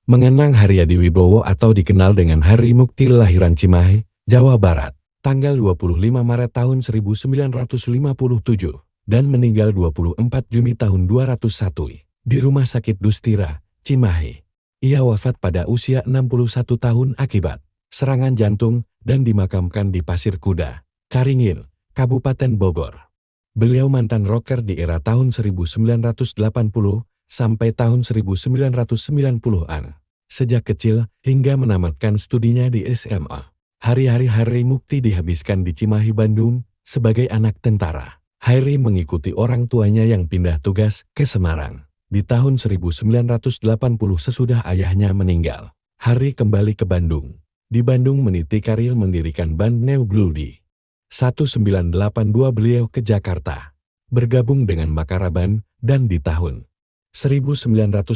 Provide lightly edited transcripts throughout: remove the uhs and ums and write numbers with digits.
Mengenang Hari Adi Wibowo atau dikenal dengan Hari Mukti lahiran Cimahi, Jawa Barat, tanggal 25 Maret tahun 1957 dan meninggal 24 Juni tahun 201 di Rumah Sakit Dustira, Cimahi. Ia wafat pada usia 61 tahun akibat serangan jantung dan dimakamkan di Pasir Kuda, Caringin, Kabupaten Bogor. Beliau mantan rocker di era tahun 1980 sampai tahun 1990-an. Sejak kecil hingga menamatkan studinya di SMA. Hari-hari Mukti dihabiskan di Cimahi, Bandung sebagai anak tentara. Hairi mengikuti orang tuanya yang pindah tugas ke Semarang. Di tahun 1980 sesudah ayahnya meninggal, Hari kembali ke Bandung. Di Bandung meniti karir mendirikan band New Bloody. 1982 beliau ke Jakarta, bergabung dengan Makara Band, dan di tahun 1987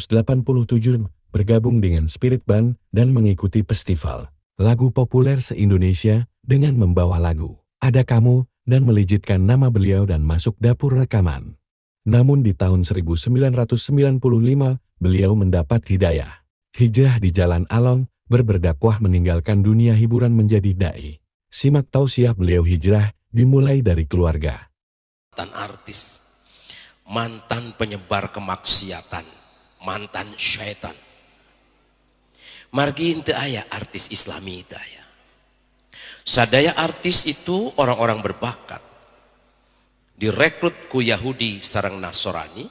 bergabung dengan Spirit Band dan mengikuti festival lagu populer se-Indonesia dengan membawa lagu Ada Kamu dan melejitkan nama beliau dan masuk dapur rekaman. Namun di tahun 1995 beliau mendapat hijrah di Jalan Along, berdakwah meninggalkan dunia hiburan menjadi dai. Simak tausiah beliau hijrah dimulai dari keluarga. Mantan artis, mantan penyebar kemaksiatan, mantan syaitan. Margi ente aya artis Islami itu aya. Sadaya artis itu orang-orang berbakat. Direkrut ku Yahudi sareng Nasrani,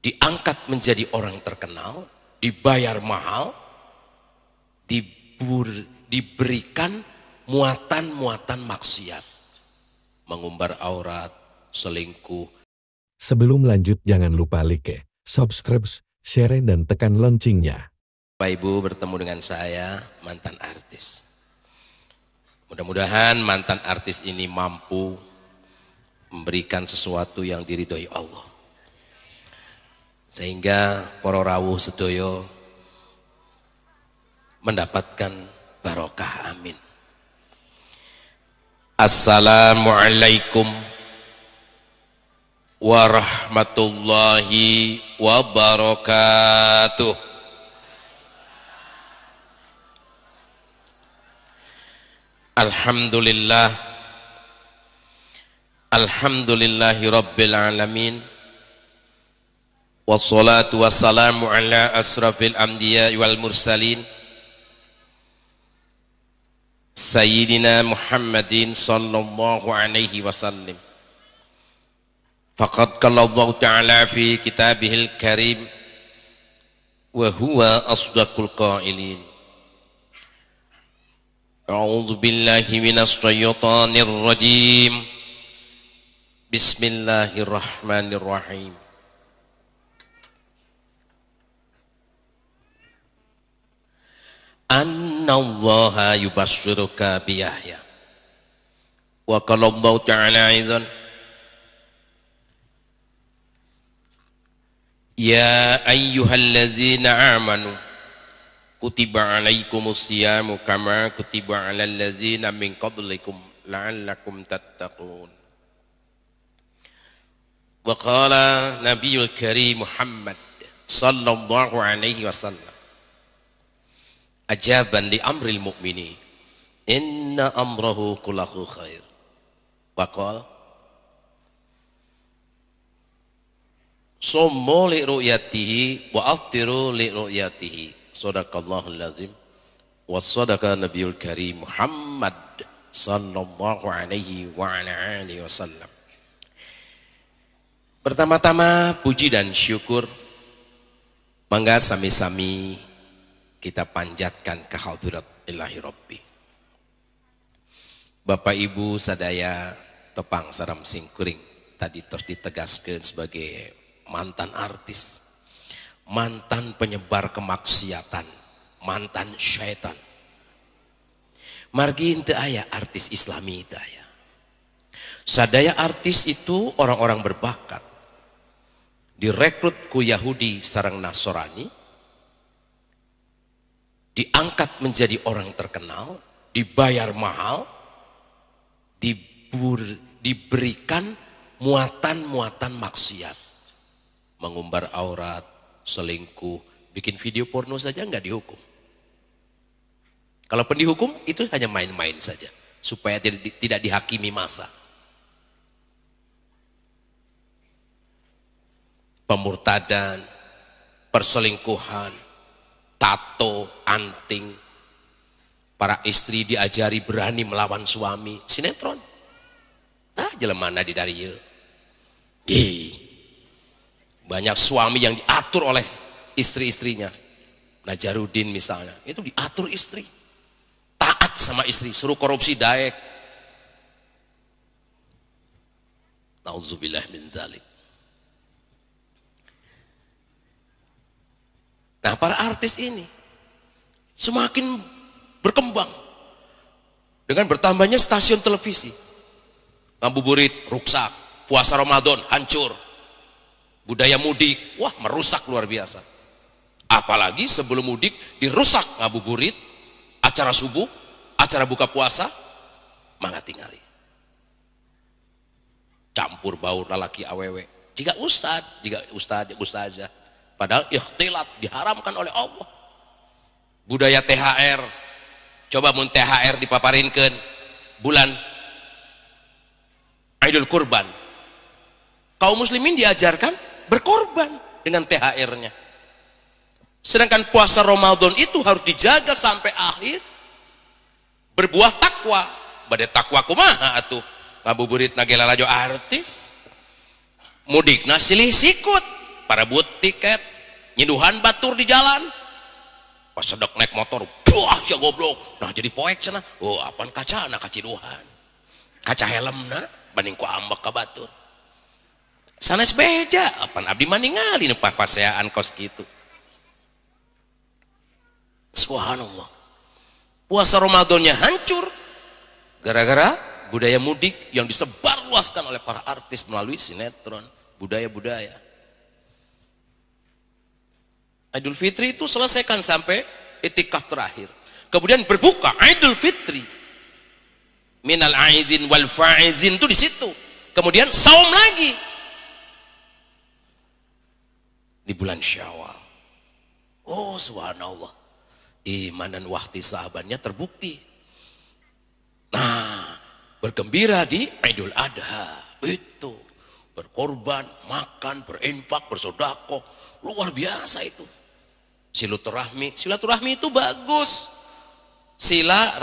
diangkat menjadi orang terkenal, dibayar mahal, diberikan muatan-muatan maksiat, mengumbar aurat, selingkuh. Sebelum lanjut jangan lupa like, subscribe, share dan tekan loncengnya. Bapak Ibu bertemu dengan saya, mantan artis. Mudah-mudahan mantan artis ini mampu memberikan sesuatu yang diridhoi Allah. Sehingga para rawuh sedoyo mendapatkan barokah, amin. Assalamualaikum warahmatullahi wabarakatuh. Alhamdulillah, alhamdulillahi rabbil alamin, wassalatu wassalamu ala asrafil anbiya wal mursalin, Sayyidina Muhammadin sallallahu alaihi wasallam. Faqad qala Allah ta'ala fi kitabihil karim wa huwa asdaqul qailin. A'udzu billahi minas syaitonir rajim. Bismillahirrahmanirrahim. Annallaha yubashshiruka bi Yahya. Wa qala Allah ta'ala aidan, ya ayyuhalladzina amanu kutiba alaikumus siyamu kama kutiba alal ladzina min qablikum la'allakum tattaqun. Wa qala nabiyul karim Muhammad sallallahu alaihi wasallam, ajaban li amril mu'mini inna amrahu kullahu khair. Wa qala summu li ru'yatihi wa aftiru li ru'yatihi. Sadaqallahul azim wa sadaqa nabiyul karim Muhammad sallallahu alaihi wa ala alihi wasallam. Pertama-tama puji dan syukur mangga sami-sami kita panjatkan ke hadirat ilahi rabbi. Bapak Ibu sadaya tepang saram singkuring tadi terus ditegaskan sebagai mantan artis, mantan penyebar kemaksiatan, mantan syaitan. Margi ente aya artis Islami itu aya. Sadaya artis itu orang-orang berbakat. Direkrut ku Yahudi sareng Nasrani, diangkat menjadi orang terkenal, dibayar mahal, diberikan muatan-muatan maksiat, mengumbar aurat, selingkuh, bikin video porno saja nggak dihukum. Kalaupun dihukum itu hanya main-main saja supaya tidak dihakimi massa. Pemurtadan, perselingkuhan, tato, anting, para istri diajari berani melawan suami, sinetron. Nah, jelemana di dari banyak suami yang diatur oleh istri-istrinya. Najarudin misalnya, itu diatur istri. Taat sama istri, suruh korupsi daek. Nauzubillah min zalik. Nah, para artis ini semakin berkembang dengan bertambahnya stasiun televisi. Ngabuburit rusak, puasa Ramadan hancur, budaya mudik, wah merusak luar biasa. Apalagi sebelum mudik dirusak ngabuburit, acara subuh, acara buka puasa, mangga tingali. Campur baur lalaki awewe. Jika ustazah. Padahal ikhtilat diharamkan oleh Allah. Budaya THR, coba mun THR dipaparinkeun bulan Idul Kurban. Kaum muslimin diajarkan berkorban dengan THR-nya. Sedangkan puasa Ramadan itu harus dijaga sampai akhir. Berbuah takwa. Bade takwa kumaha atuh. Ngabuburit nagelalajo artis. Mudikna silih sikut. Para buat tiket, nyiduhan batur di jalan, pas sedek naik motor, buah ya goblok. Nah jadi poek cenah, oh apaan kaca nak kaciduhan, kaca helmna, banding ku ambek ka batur. Sanes beja, apaan abdi maningali nu papaseaan kos gitu. Subhanallah, puasa Ramadannya hancur, gara-gara budaya mudik yang disebarluaskan oleh para artis melalui sinetron, budaya-budaya. Idul Fitri itu selesaikan sampai itikaf terakhir. Kemudian berbuka Idul Fitri. Minal aidin wal faizin itu di situ. Kemudian saum lagi di bulan Syawal. Oh subhanallah. Iman dan wahtisabannya terbukti. Nah, bergembira di Idul Adha. Itu berkorban, makan, berinfak, bersedekah. Luar biasa itu. Silaturahmi itu bagus. Sila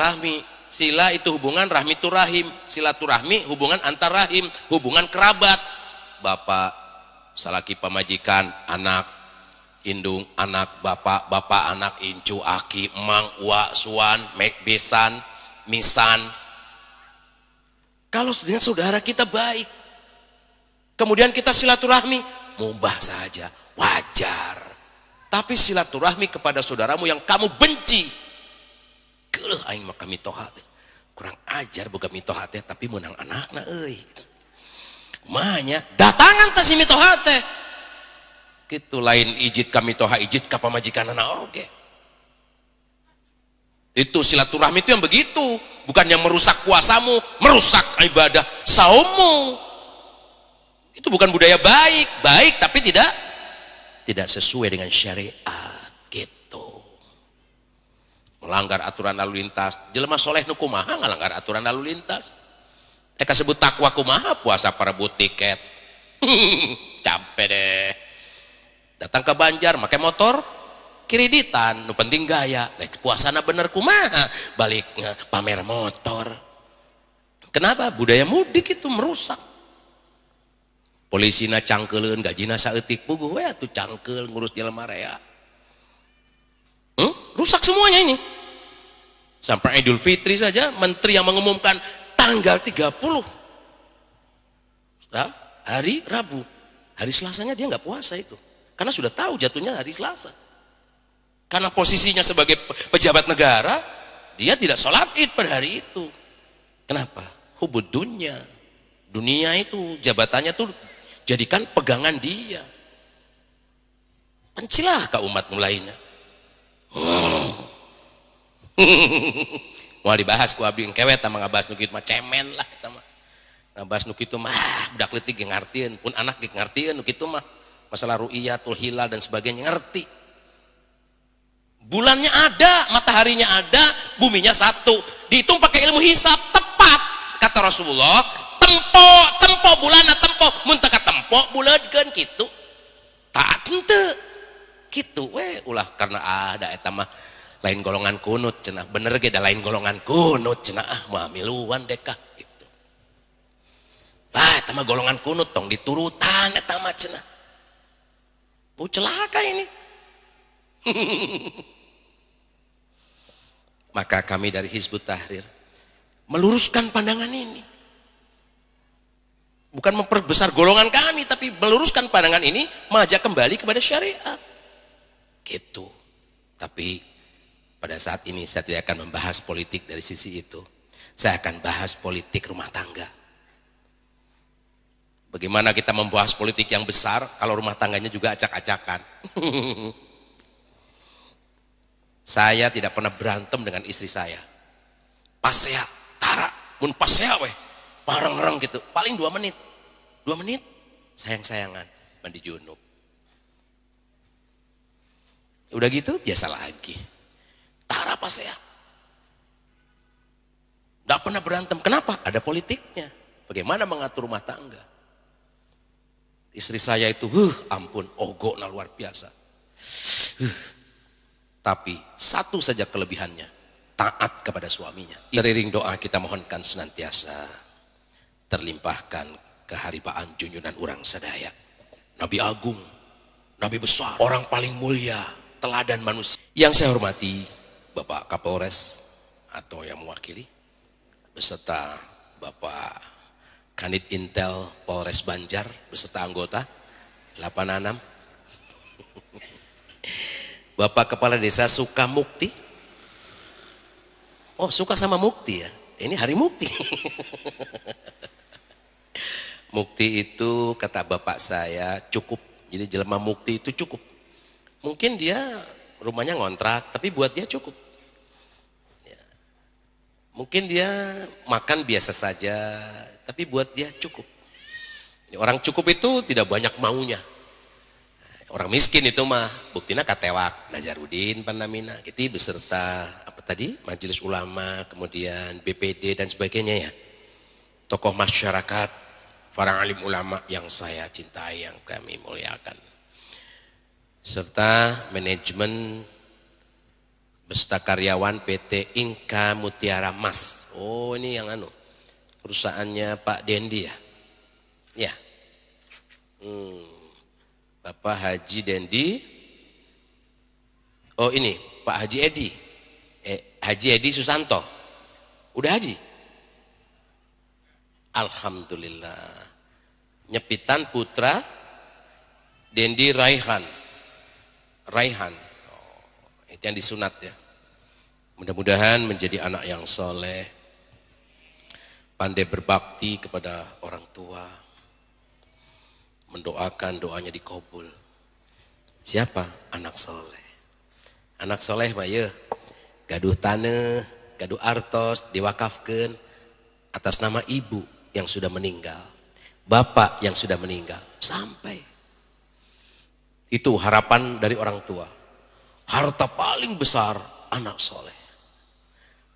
itu hubungan, rahmi itu rahim. Silaturahmi hubungan antar rahim, hubungan kerabat. Bapak, salaki pamajikan, anak, indung, anak, bapak, anak, incu, aki, emang, uak, suan, mek, besan, misan. Kalau dengan saudara kita baik, kemudian kita silaturahmi, mubah saja, wajar. Tapi silaturahmi kepada saudaramu yang kamu benci, keleh aing mah mitoha teh kurang ajar boga mitoha teh tapi menang anakna euy gitu. Mahanya datangan teh si mitoha teh kitu lain ijid ka mitoha ijid ka pamajikanana oge. Itu silaturahmi itu yang begitu, bukan yang merusak puasamu, merusak ibadah saummu. Itu bukan budaya baik tapi tidak sesuai dengan syariat gitu. Melanggar aturan lalu lintas. Jelema soleh nu kumaha ngalanggar aturan lalu lintas. Eka sebut takwa kumaha puasa para but tiket. Capek deh. Datang ke Banjar pakai motor kreditan, nu penting gaya. Lek puasana bener kumaha balik pamer motor. Kenapa? Budaya mudik itu merusak. Polisina cangkeleun gajina saeutik puguh we atuh cangkel ngurus jelema rea. Rusak semuanya ini. Sampai Idul Fitri saja menteri yang mengumumkan tanggal 30. Nah, hari Rabu. Hari Selasanya dia nggak puasa itu. Karena sudah tahu jatuhnya hari Selasa. Karena posisinya sebagai pejabat negara, dia tidak sholat Id pada hari itu. Kenapa? Hubud dunya. Dunia itu jabatannya tuh jadikan pegangan dia. Pancilah ka umat mulainya. Mau dibahas ku abdi kewet sama ngabahas nu kitu mah cemen lah kita mah. Ngabahas nu kitu mah budak leutik ge ngartieun, pun anak ge ngartieun nu kitu mah. masalah ru'iyatul hilal dan sebagainya, ngerti. Bulannya ada, mataharinya ada, buminya satu, dihitung pakai ilmu hisab, tepat kata Rasulullah. Tempo bulanna tempo, mun teu katempo buleudkeun kitu. Taat henteu. Kitu we ulah karena ada eta mah lain golongan kunut cenah. Bener ge da lain golongan kunut cenah, mah miluan dekah gitu. Eta mah golongan kunut tong diturutan eta mah cenah. Celaka ini. Maka kami dari Hizbut Tahrir meluruskan pandangan ini. Bukan memperbesar golongan kami, tapi meluruskan pandangan ini, mengajak kembali kepada syariat. Gitu. Tapi pada saat ini saya tidak akan membahas politik dari sisi itu. Saya akan bahas politik rumah tangga. Bagaimana kita membahas politik yang besar kalau rumah tangganya juga acak-acakan. Saya tidak pernah berantem dengan istri saya. Pasea, tara, mun pasea weh, bareng-bareng gitu, paling 2 menit. 2 menit, sayang-sayangan, mandi junub. Udah gitu, biasa lagi. Tara pasea. Nggak pernah berantem, kenapa? Ada politiknya. Bagaimana mengatur rumah tangga. Istri saya itu, ampun, ogo nah luar biasa. Tapi satu saja kelebihannya, taat kepada suaminya. Teriring doa kita mohonkan senantiasa terlimpahkan keharibaan junjungan urang sadaya. Nabi agung, Nabi besar, orang paling mulia, teladan manusia. Yang saya hormati Bapak Kapolres atau yang mewakili, beserta Bapak Kanit Intel Polres Banjar beserta anggota 86. Bapak Kepala Desa Sukamukti. Oh, suka sama Mukti ya. Ini hari Mukti. Mukti itu kata bapak saya cukup. Jadi jelema Mukti itu cukup. Mungkin dia rumahnya ngontrak, tapi buat dia cukup. Ya. Mungkin dia makan biasa saja, tapi buat dia cukup. Orang cukup itu tidak banyak maunya. Orang miskin itu mah buktinya katewak Nazarudin Pandamina gitu beserta apa tadi Majelis Ulama, kemudian BPD dan sebagainya ya. Tokoh masyarakat, para alim ulama yang saya cintai, yang kami muliakan. Serta manajemen beserta karyawan PT Inka Mutiara Mas. Oh, ini yang perusahaannya Pak Dendi ya. Ya. Bapak Haji Dendi. Oh ini Pak Haji Edi. Haji Edi Susanto. Udah haji? Alhamdulillah. Nyepitan putra Dendi Raihan. Oh, itu yang disunat ya. Mudah-mudahan menjadi anak yang soleh, pandai berbakti kepada orang tua, mendoakan doanya dikabul. Siapa? Anak soleh. Anak soleh mah ya, gaduh tanah, gaduh artos, diwakafkan atas nama ibu yang sudah meninggal, bapak yang sudah meninggal, sampai. Itu harapan dari orang tua. Harta paling besar anak soleh.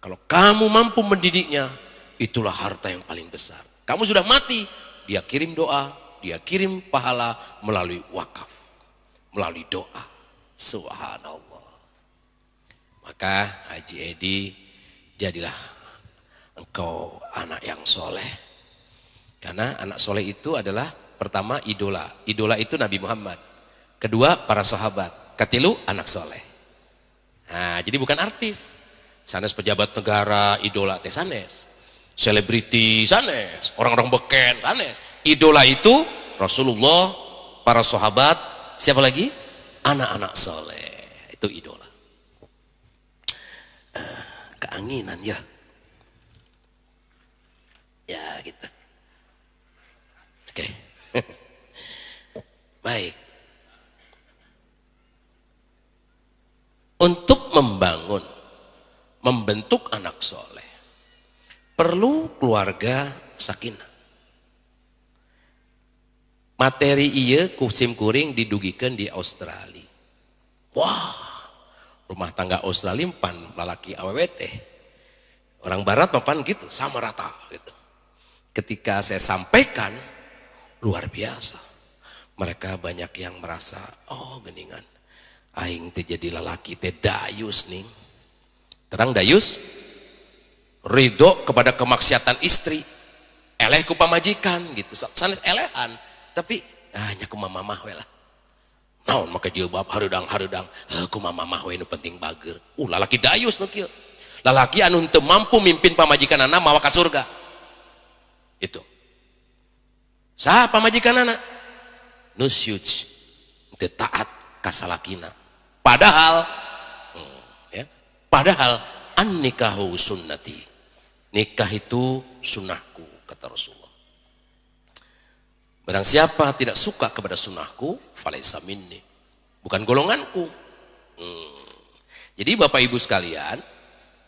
Kalau kamu mampu mendidiknya, itulah harta yang paling besar. Kamu sudah mati, dia kirim doa, dia kirim pahala melalui wakaf, melalui doa. Subhanallah. Maka Haji Edi, jadilah engkau anak yang soleh. Karena anak soleh itu adalah pertama idola. Idola itu Nabi Muhammad. Kedua para sahabat. Ketilu anak soleh. Nah, jadi bukan artis. Sanes pejabat negara, idola teh sanes. Selebriti sanes, orang-orang beken sanes. Idola itu Rasulullah, para sahabat, siapa lagi? Anak-anak soleh. Itu idola. Keanginan ya. Ya gitu. Oke. Baik. Untuk membangun, membentuk anak soleh, perlu keluarga sakinah. Materi iya kusim kuring didugikan di Australia. Wah, rumah tangga Australia pan lalaki awet orang barat papan gitu sama rata gitu. Ketika saya sampaikan luar biasa, mereka banyak yang merasa oh geningan aing teh jadi lalaki teh dayus nih, terang dayus ridho kepada kemaksiatan istri, eleh ku pamajikan gitu, sanes elehan tapi hanya ku mamah we lah. Naon make jilbab hareudang ku mamah we nu penting bager. Lalaki dayus nu kieu. Lalaki anu teu mampu mimpin pamajikanana mawa ka surga. Itu. Saha pamajikanana? Nu syuj. Teu taat ka salakina. Padahal padahal an nikahu sunnati. Nikah itu sunnahku kata Rasulullah. Barang siapa tidak suka kepada sunnahku, falaisa minni, bukan golonganku. Jadi Bapak Ibu sekalian,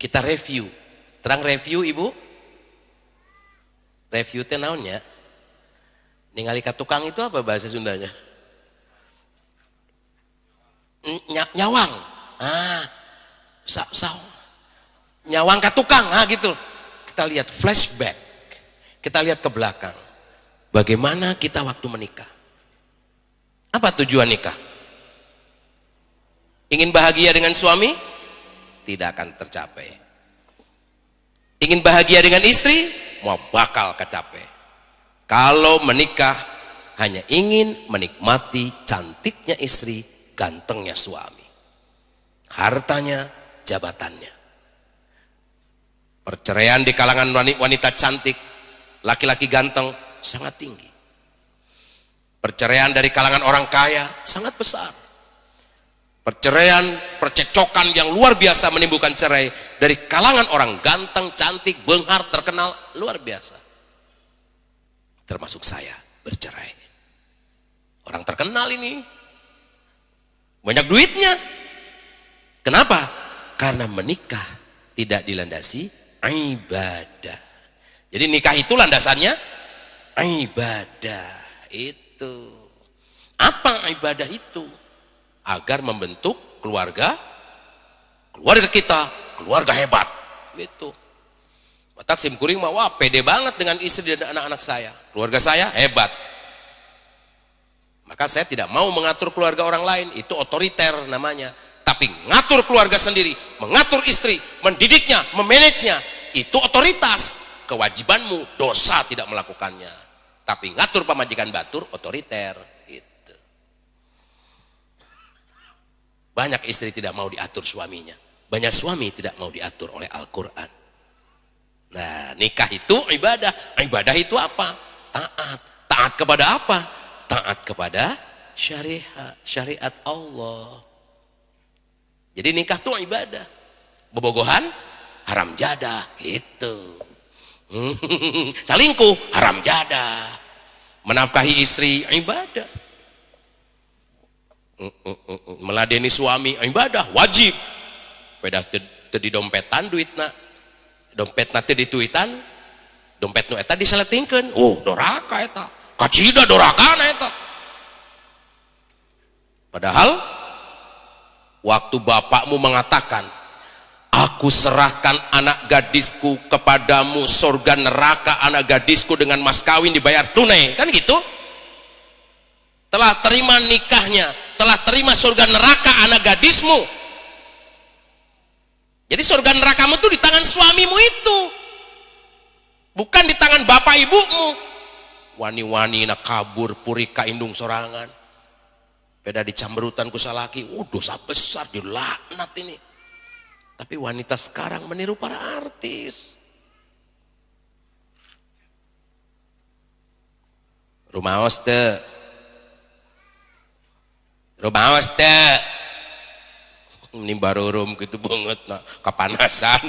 kita review. Terang review Ibu? Review teh naonnya? Ningali ka tukang itu apa bahasa Sundanya? Nyawang. Nyawang ka tukang, gitu. Kita lihat flashback. Kita lihat ke belakang. Bagaimana kita waktu menikah? Apa tujuan nikah? Ingin bahagia dengan suami? Tidak akan tercapai. Ingin bahagia dengan istri? Mau bakal kecapai. Kalau menikah hanya ingin menikmati cantiknya istri, gantengnya suami, hartanya, jabatannya. Perceraian di kalangan wanita cantik, laki-laki ganteng sangat tinggi. Perceraian dari kalangan orang kaya sangat besar. Perceraian, percekcokan yang luar biasa menimbulkan cerai dari kalangan orang ganteng, cantik, benghar, terkenal, luar biasa. Termasuk saya bercerai. Orang terkenal ini banyak duitnya. Kenapa? Karena menikah tidak dilandasi ibadah. Jadi nikah itu landasannya ibadah. Itu apa ibadah itu? Agar membentuk keluarga kita, keluarga hebat gitu. Matak sim kuring mah wah pede banget dengan istri dan anak-anak saya, keluarga saya hebat, maka saya tidak mau mengatur keluarga orang lain, itu otoriter namanya. Tapi ngatur keluarga sendiri, mengatur istri, mendidiknya, memanagenya, itu otoritas. Kewajibanmu, dosa tidak melakukannya. Tapi ngatur pamajikan batur, otoriter. Gitu. Banyak istri tidak mau diatur suaminya. Banyak suami tidak mau diatur oleh Al-Quran. Nah, nikah itu ibadah. Ibadah itu apa? Taat. Taat kepada apa? Taat kepada syariat Allah. Jadi nikah itu ibadah. Bobogohan haram jadah gitu. Salingkuh haram jadah. Menafkahi istri ibadah. Meladeni suami ibadah wajib. Beda teu di dompetan duitna. Dompetna teu dituitan. Dompet nu eta diseletingkeun. Doraka eta. Kacida dorakana eta. Padahal waktu bapakmu mengatakan, aku serahkan anak gadisku kepadamu, surga neraka anak gadisku dengan mas kawin dibayar tunai, kan gitu. Telah terima nikahnya, telah terima surga neraka anak gadismu. Jadi surga nerakamu itu di tangan suamimu itu, bukan di tangan bapak ibumu. Wani-wani na kabur purika indung sorangan, beda dicamberutan ku salaki, dosa besar, dilaknat ini. Tapi wanita sekarang meniru para artis. Rumaos teu. Rumaos teu. Ini barurum gitu banget nah, kepanasan.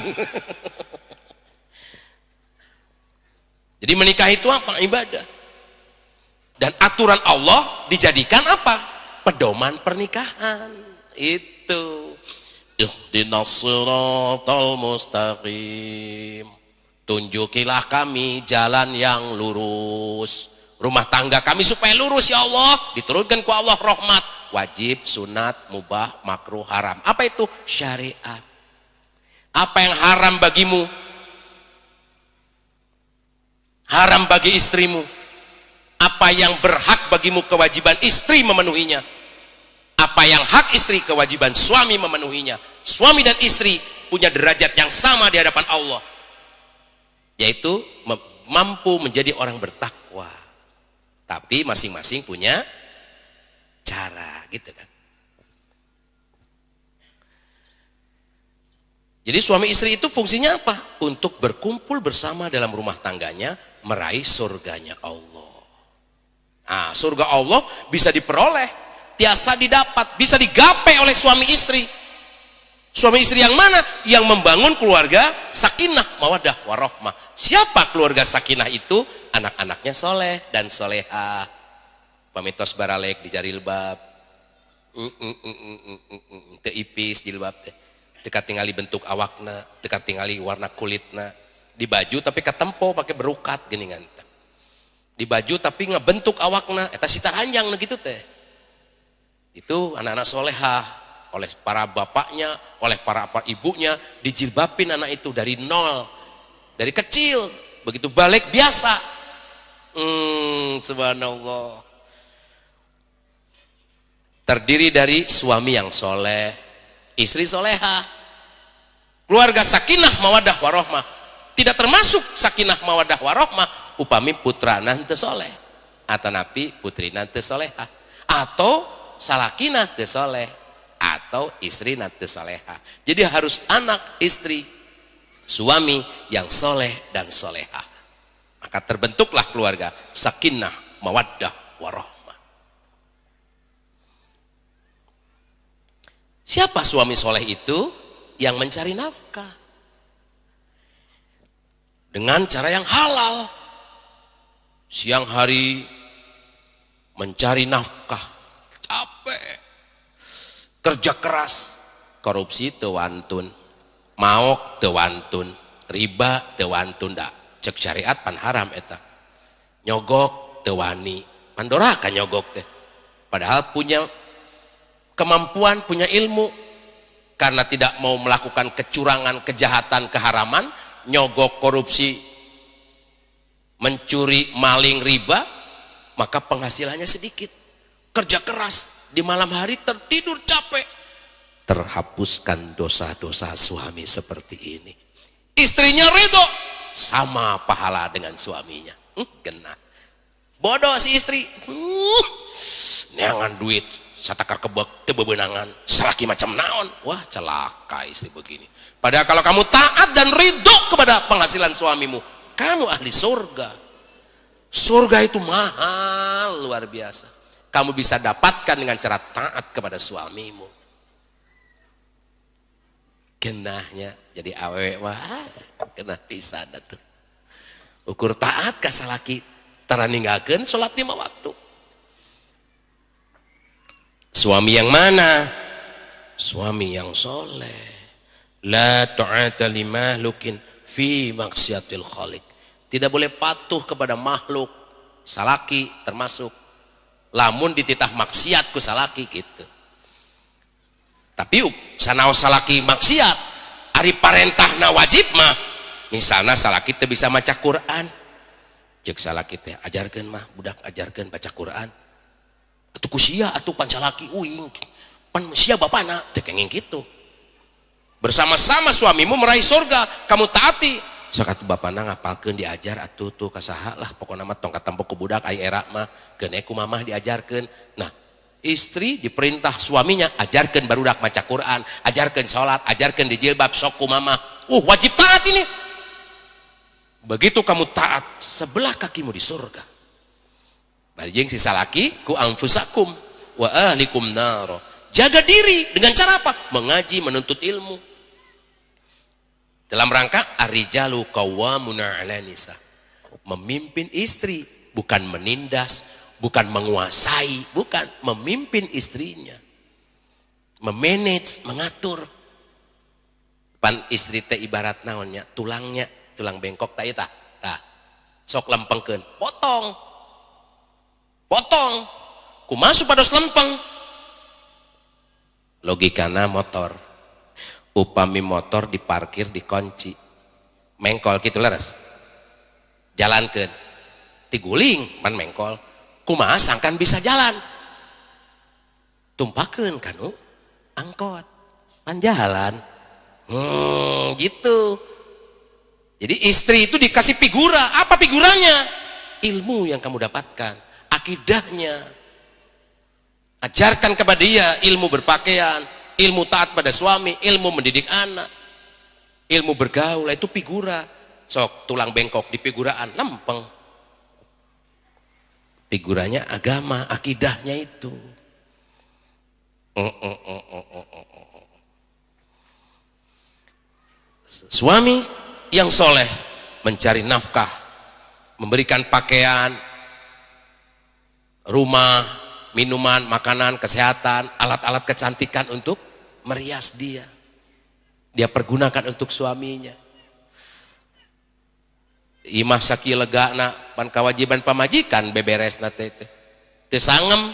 Jadi menikah itu apa? Ibadah. Dan aturan Allah dijadikan apa? Pedoman pernikahan. Itu. Ihdinas siratal mustaqim. Tunjukilah kami jalan yang lurus. Rumah tangga kami supaya lurus ya Allah, diturunkan ku Allah rahmat. Wajib, sunat, mubah, makruh, haram. Apa itu? Syariat. Apa yang haram bagimu? Haram bagi istrimu. Apa yang berhak bagimu, kewajiban istri memenuhinya. Apa yang hak istri, kewajiban suami memenuhinya. Suami dan istri punya derajat yang sama di hadapan Allah, yaitu mampu menjadi orang bertakwa. Tapi masing-masing punya cara, gitu kan. Jadi suami istri itu fungsinya apa? Untuk berkumpul bersama dalam rumah tangganya, meraih surganya Allah. Nah, surga Allah bisa diperoleh, tiasa didapat, bisa digapai oleh suami istri. Suami istri yang mana? Yang membangun keluarga sakinah, mawaddah, warahmah. Siapa keluarga sakinah itu? Anak-anaknya soleh dan solehah. Pamitos baralek di jarilbab. Teipis jilbab teh. Dekat tinggali bentuk awakna, dekat tinggali warna kulitna. Di baju tapi ketempo pakai berukat geningan. Di baju tapi ngebentuk awakna, eta sitar hanjang gitu teh. Itu anak-anak solehah, oleh para bapaknya, oleh para ibunya, dijilbabin anak itu dari nol, dari kecil, begitu balik biasa. Subhanallah. Terdiri dari suami yang soleh, istri solehah, keluarga sakinah mawadah warohmah. Tidak termasuk sakinah mawadah warohmah upami putra nanti soleh, atau napi putri nanti solehah, atau salakina teu soleh, atau istri nanti solehah. Jadi harus anak, istri, suami yang soleh dan solehah. Maka terbentuklah keluarga sakinah mawaddah warohmah. Siapa suami soleh itu? Yang mencari nafkah dengan cara yang halal. Siang hari mencari nafkah, capek, kerja keras, korupsi teu wantun, maok teu wantun, riba teu wantun, dak cek syariat pan haram eta. Nyogok teu wani, pandora kan nyogok teh. Padahal punya kemampuan, punya ilmu, karena tidak mau melakukan kecurangan, kejahatan, keharaman, nyogok, korupsi, mencuri, maling, riba, maka penghasilannya sedikit. Kerja keras, di malam hari tertidur capek. Terhapuskan dosa-dosa suami seperti ini. Istrinya ridho, sama pahala dengan suaminya. Genah. Bodoh si istri. Neangan duit, satakar kebek, tebebenangan, salaki macam naon. Wah, celaka istri begini. Padahal kalau kamu taat dan ridho kepada penghasilan suamimu, kamu ahli surga. Surga itu mahal, luar biasa. Kamu bisa dapatkan dengan cara taat kepada suamimu. Genahnya jadi awewe, wah, genah pisan tuh. Ukur taat ka salaki taraninggakeun salat 5 waktu. Suami yang mana? Suami yang soleh. La ta'ata li mahlukin fi maksiatil khaliq. Tidak boleh patuh kepada makhluk, salaki termasuk. Lamun dititah maksiat ku salaki gitu. Tapi sanaos salaki maksiat, ari parentahna wajib mah. Misalnya salaki teh bisa maca Quran. Cek salaki teh ajarkeun mah, budak ajarkeun baca Quran. Atuh kusia atuh pancalaki uing. Pan sia bapana teh kenging kitu. Bersama-sama suamimu meraih surga, kamu taati. Sok atuh bapana ngapalkeun diajar atuh tuh kasaha lah pokona mah tong katampo ku budak ai era mah keun ku mamah diajarkeun. Nah, istri diperintah suaminya ajarkeun barudak maca Quran, ajarkeun salat, ajarkeun di jilbab sok ku mamah. Wajib taat ini. Begitu kamu taat, sebelah kakimu di surga. Barijing sisa laki ku anfusakum wa ahlikum naro. Jaga diri dengan cara apa? Mengaji, menuntut ilmu. Dalam rangka ar-rijalu qawwamuna 'ala nisa. Memimpin istri, bukan menindas, bukan menguasai, bukan memimpin istrinya. Memanage, mengatur. Pan istri teh ibarat naonnya, tulangnya, tulang bengkok tah eta. Tah. Sok lempengkeun, potong. potong kumaha supados lempeng. Logikana motor, upami motor diparkir dikunci mengkol gitu leres jalankeun tiguling man mengkol kumaha sangkan bisa jalan tumpakeun kanu angkot pan jalan. Gitu. Jadi istri itu dikasih figura. Apa figuranya? Ilmu yang kamu dapatkan, akidahnya. Ajarkan kepada dia ilmu berpakaian, ilmu taat pada suami, ilmu mendidik anak, ilmu bergaul. Itu figura. Sok tulang bengkok di figuraan lempeng. Figuranya agama, akidahnya itu. Suami yang soleh mencari nafkah, memberikan pakaian, rumah, minuman, makanan, kesehatan, alat-alat kecantikan untuk merias dia. Dia pergunakan untuk suaminya. Imah sakieu legana pan kewajiban pamajikan beberesna teh teu sangem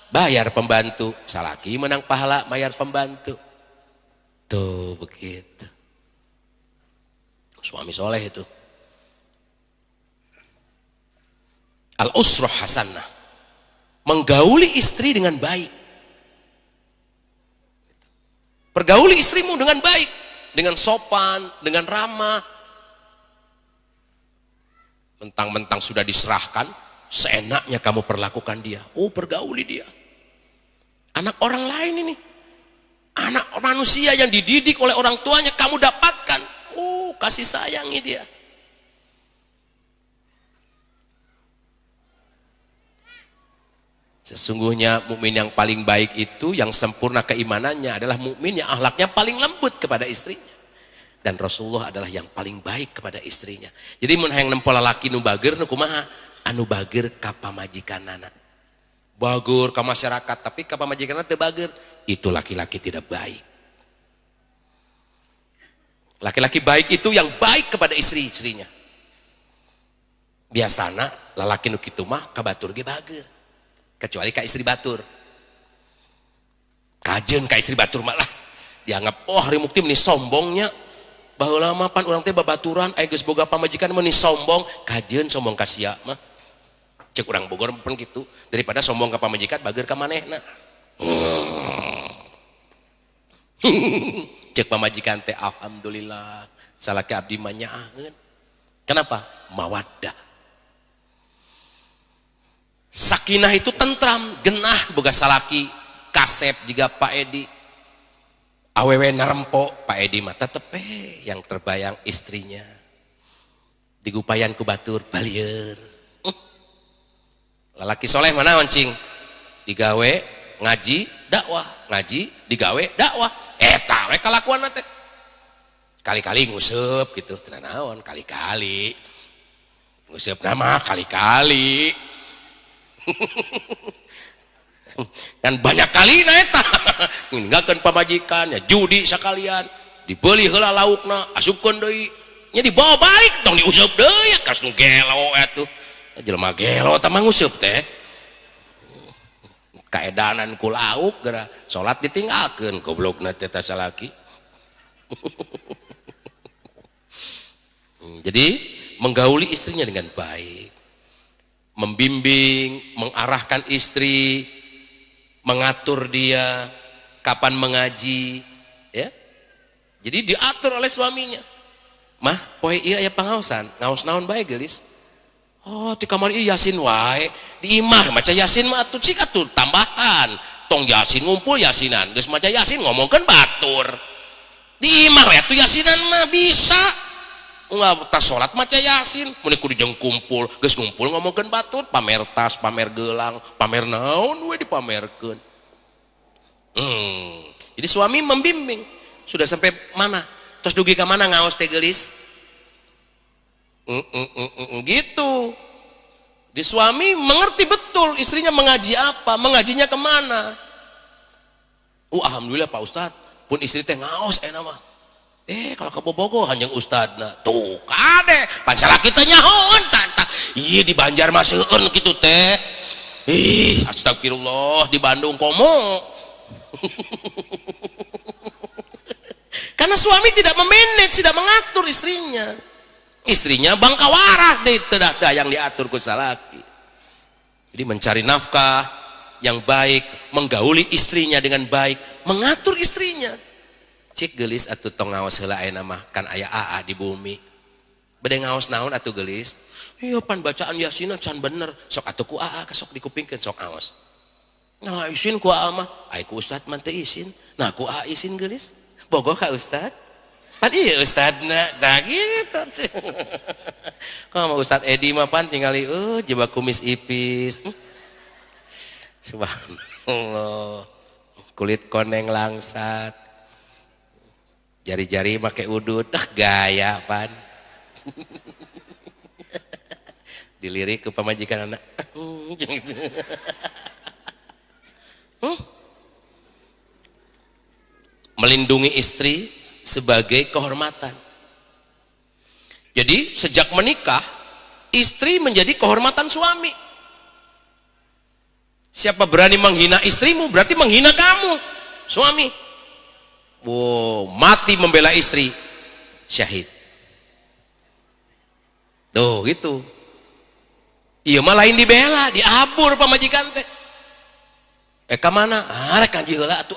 bayar pembantu, salaki menang pahala bayar pembantu. Tuh begitu. Suami soleh itu. Al-usrah hasanah. Menggauli istri dengan baik. Pergauli istrimu dengan baik, dengan sopan, dengan ramah. Mentang-mentang sudah diserahkan, seenaknya kamu perlakukan dia. Oh, pergauli dia. Anak orang lain ini. Anak manusia yang dididik oleh orang tuanya kamu dapatkan. Oh, kasih sayangi dia. Sesungguhnya mukmin yang paling baik itu, yang sempurna keimanannya adalah mukmin yang akhlaknya paling lembut kepada istrinya. Dan Rasulullah adalah yang paling baik kepada istrinya. Jadi mun hayang nempo lalaki nu bager nu kumaha? Anu bager ka pamajikanana. Bager ka masyarakat tapi ka pamajikanana teu bager, itu laki-laki tidak baik. Laki-laki baik itu yang baik kepada istri-istrinya. Biasana lalaki nu kitu mah ka batur ge bager. Kecuali ka istri batur. Kajeun ka istri batur malah dianggap oh hari mukti meni sombongnya. Baheula mah pan urang teh babaturan aya geus boga pamajikan meni sombong, kajeun sombong ka sia mah. Cek urang Bogor pun kitu, daripada sombong ka pamajikan bager ka manehna. Cek pamajikan teh alhamdulillah salaki abdi mah nyaaheun. Kenapa? Mawaddah. Sakinah itu tentram, genah boga salaki, kasep juga Pak Edi. Awewe narempo, Pak Edi mah tetep yang terbayang istrinya. Digupayan ku batur balieur. Lalaki soleh mana wancing? Digawe ngaji dakwah, ngaji digawe dakwah. Eta we kalakuanna teh. Kali-kali nguseup gitu, teu naon kali-kali. Nguseup nama kali-kali. Kan banyak kali na eta. Ninggalkeun pamajikan, ya judi sakalian, dibeli heula laukna, asupkeun deui. Nya dibawa balik tong diuseup deui kas nu gelo atuh. Jelema gelo tah nguseup teh. Kaedanan ku lauk gara salat ditinggalkeun goblokna teh ta salaki. Jadi menggauli istrinya dengan baik, membimbing, mengarahkan istri, mengatur dia kapan mengaji, ya. Jadi diatur oleh suaminya. Mah, poe ieu aya pangaosan, ngaos naon bae geulis. Oh, di kamar ieu Yasin wae, di imah maca Yasin mah atuh cik atuh tambahan. Tong Yasin ngumpul Yasinan, geus maca Yasin ngomongkeun batur. Di imah we atuh Yasinan mah bisa. Enggak tas salat maca Yasin, mun kudu jeung kumpul, geus ngumpul ngomongkeun batur, pamer tas, pamer gelang, pamer naon we dipamerkeun. Jadi suami membimbing. Sudah sampai mana? Terus dugi ke mana ngaos teh geulis? Gitu. Di suami mengerti betul istrinya mengaji apa, mengajinya kemana. Alhamdulillah Pak Ustadz, pun istri teh ngaos mah. Kalau kebobogoh hanjang ustadna tuh kade pansalaki teh nyahoon tata iya di Banjar mah seueun kitu teh Astagfirullah, di Bandung komo. Karena suami tidak memanage, tidak mengatur istrinya. Istrinya bangkawarah deh, tidak yang diatur ku salaki. Jadi mencari nafkah yang baik, menggauli istrinya dengan baik, mengatur istrinya. Cik gelis atuh tong ngaos heula ayeuna mah kan aya AA di bumi. Bade ngaos naon atuh gelis? Iya pan bacaan Yasin can bener. Sok atuh ku AA sok dikupingkeun sok aos. Nah isin ku AA mah, ai ku ustad mah teu isin. Nah ku AA isin gelis. Bogoh ka ustad. Pan iya ustadna da gitu. Kalau Ustad Edi mah pan tingali jebak kumis ipis. Subhanallah. Kulit koneng langsat. Jari-jari pakai udut, gaya pan. Dilirik ke pemajikan anak. Melindungi istri sebagai kehormatan. Jadi sejak menikah, istri menjadi kehormatan suami. Siapa berani menghina istrimu, berarti menghina kamu, suami. Wow, mati membela istri, syahid. Tuh gitu. Iya mah lain dibela, diabur pamajikan teh. Kamana? Rek kanji heula atuh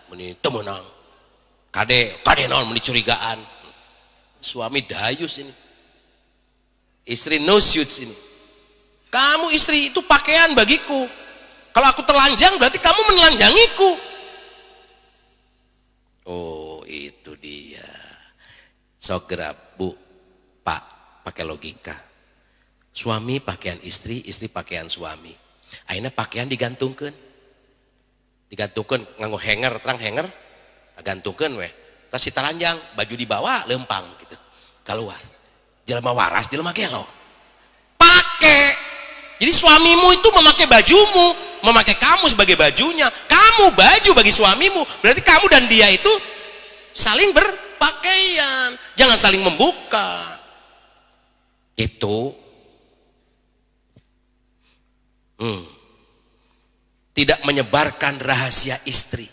meni teu meunang. Kade naon meni curigaan. Suami dayus ini. Istri no suits ini. Kamu istri itu pakaian bagiku. Kalau aku telanjang berarti kamu menelanjangiku. Oh itu dia. Sok gerap bu, pak, pakai logika. Suami pakaian istri, istri pakaian suami. Akhirnya pakaian digantungkan. Digantungkan nganggo hanger, terang hanger. Gantungkan weh. Tas si telanjang, baju dibawa lempang gitu. Keluar. Jelema waras, jelema gelo. Pakai. Jadi suamimu itu memakai bajumu, memakai kamu sebagai bajunya, kamu baju bagi suamimu. Berarti kamu dan dia itu saling berpakaian, jangan saling membuka. Itu tidak menyebarkan rahasia istri.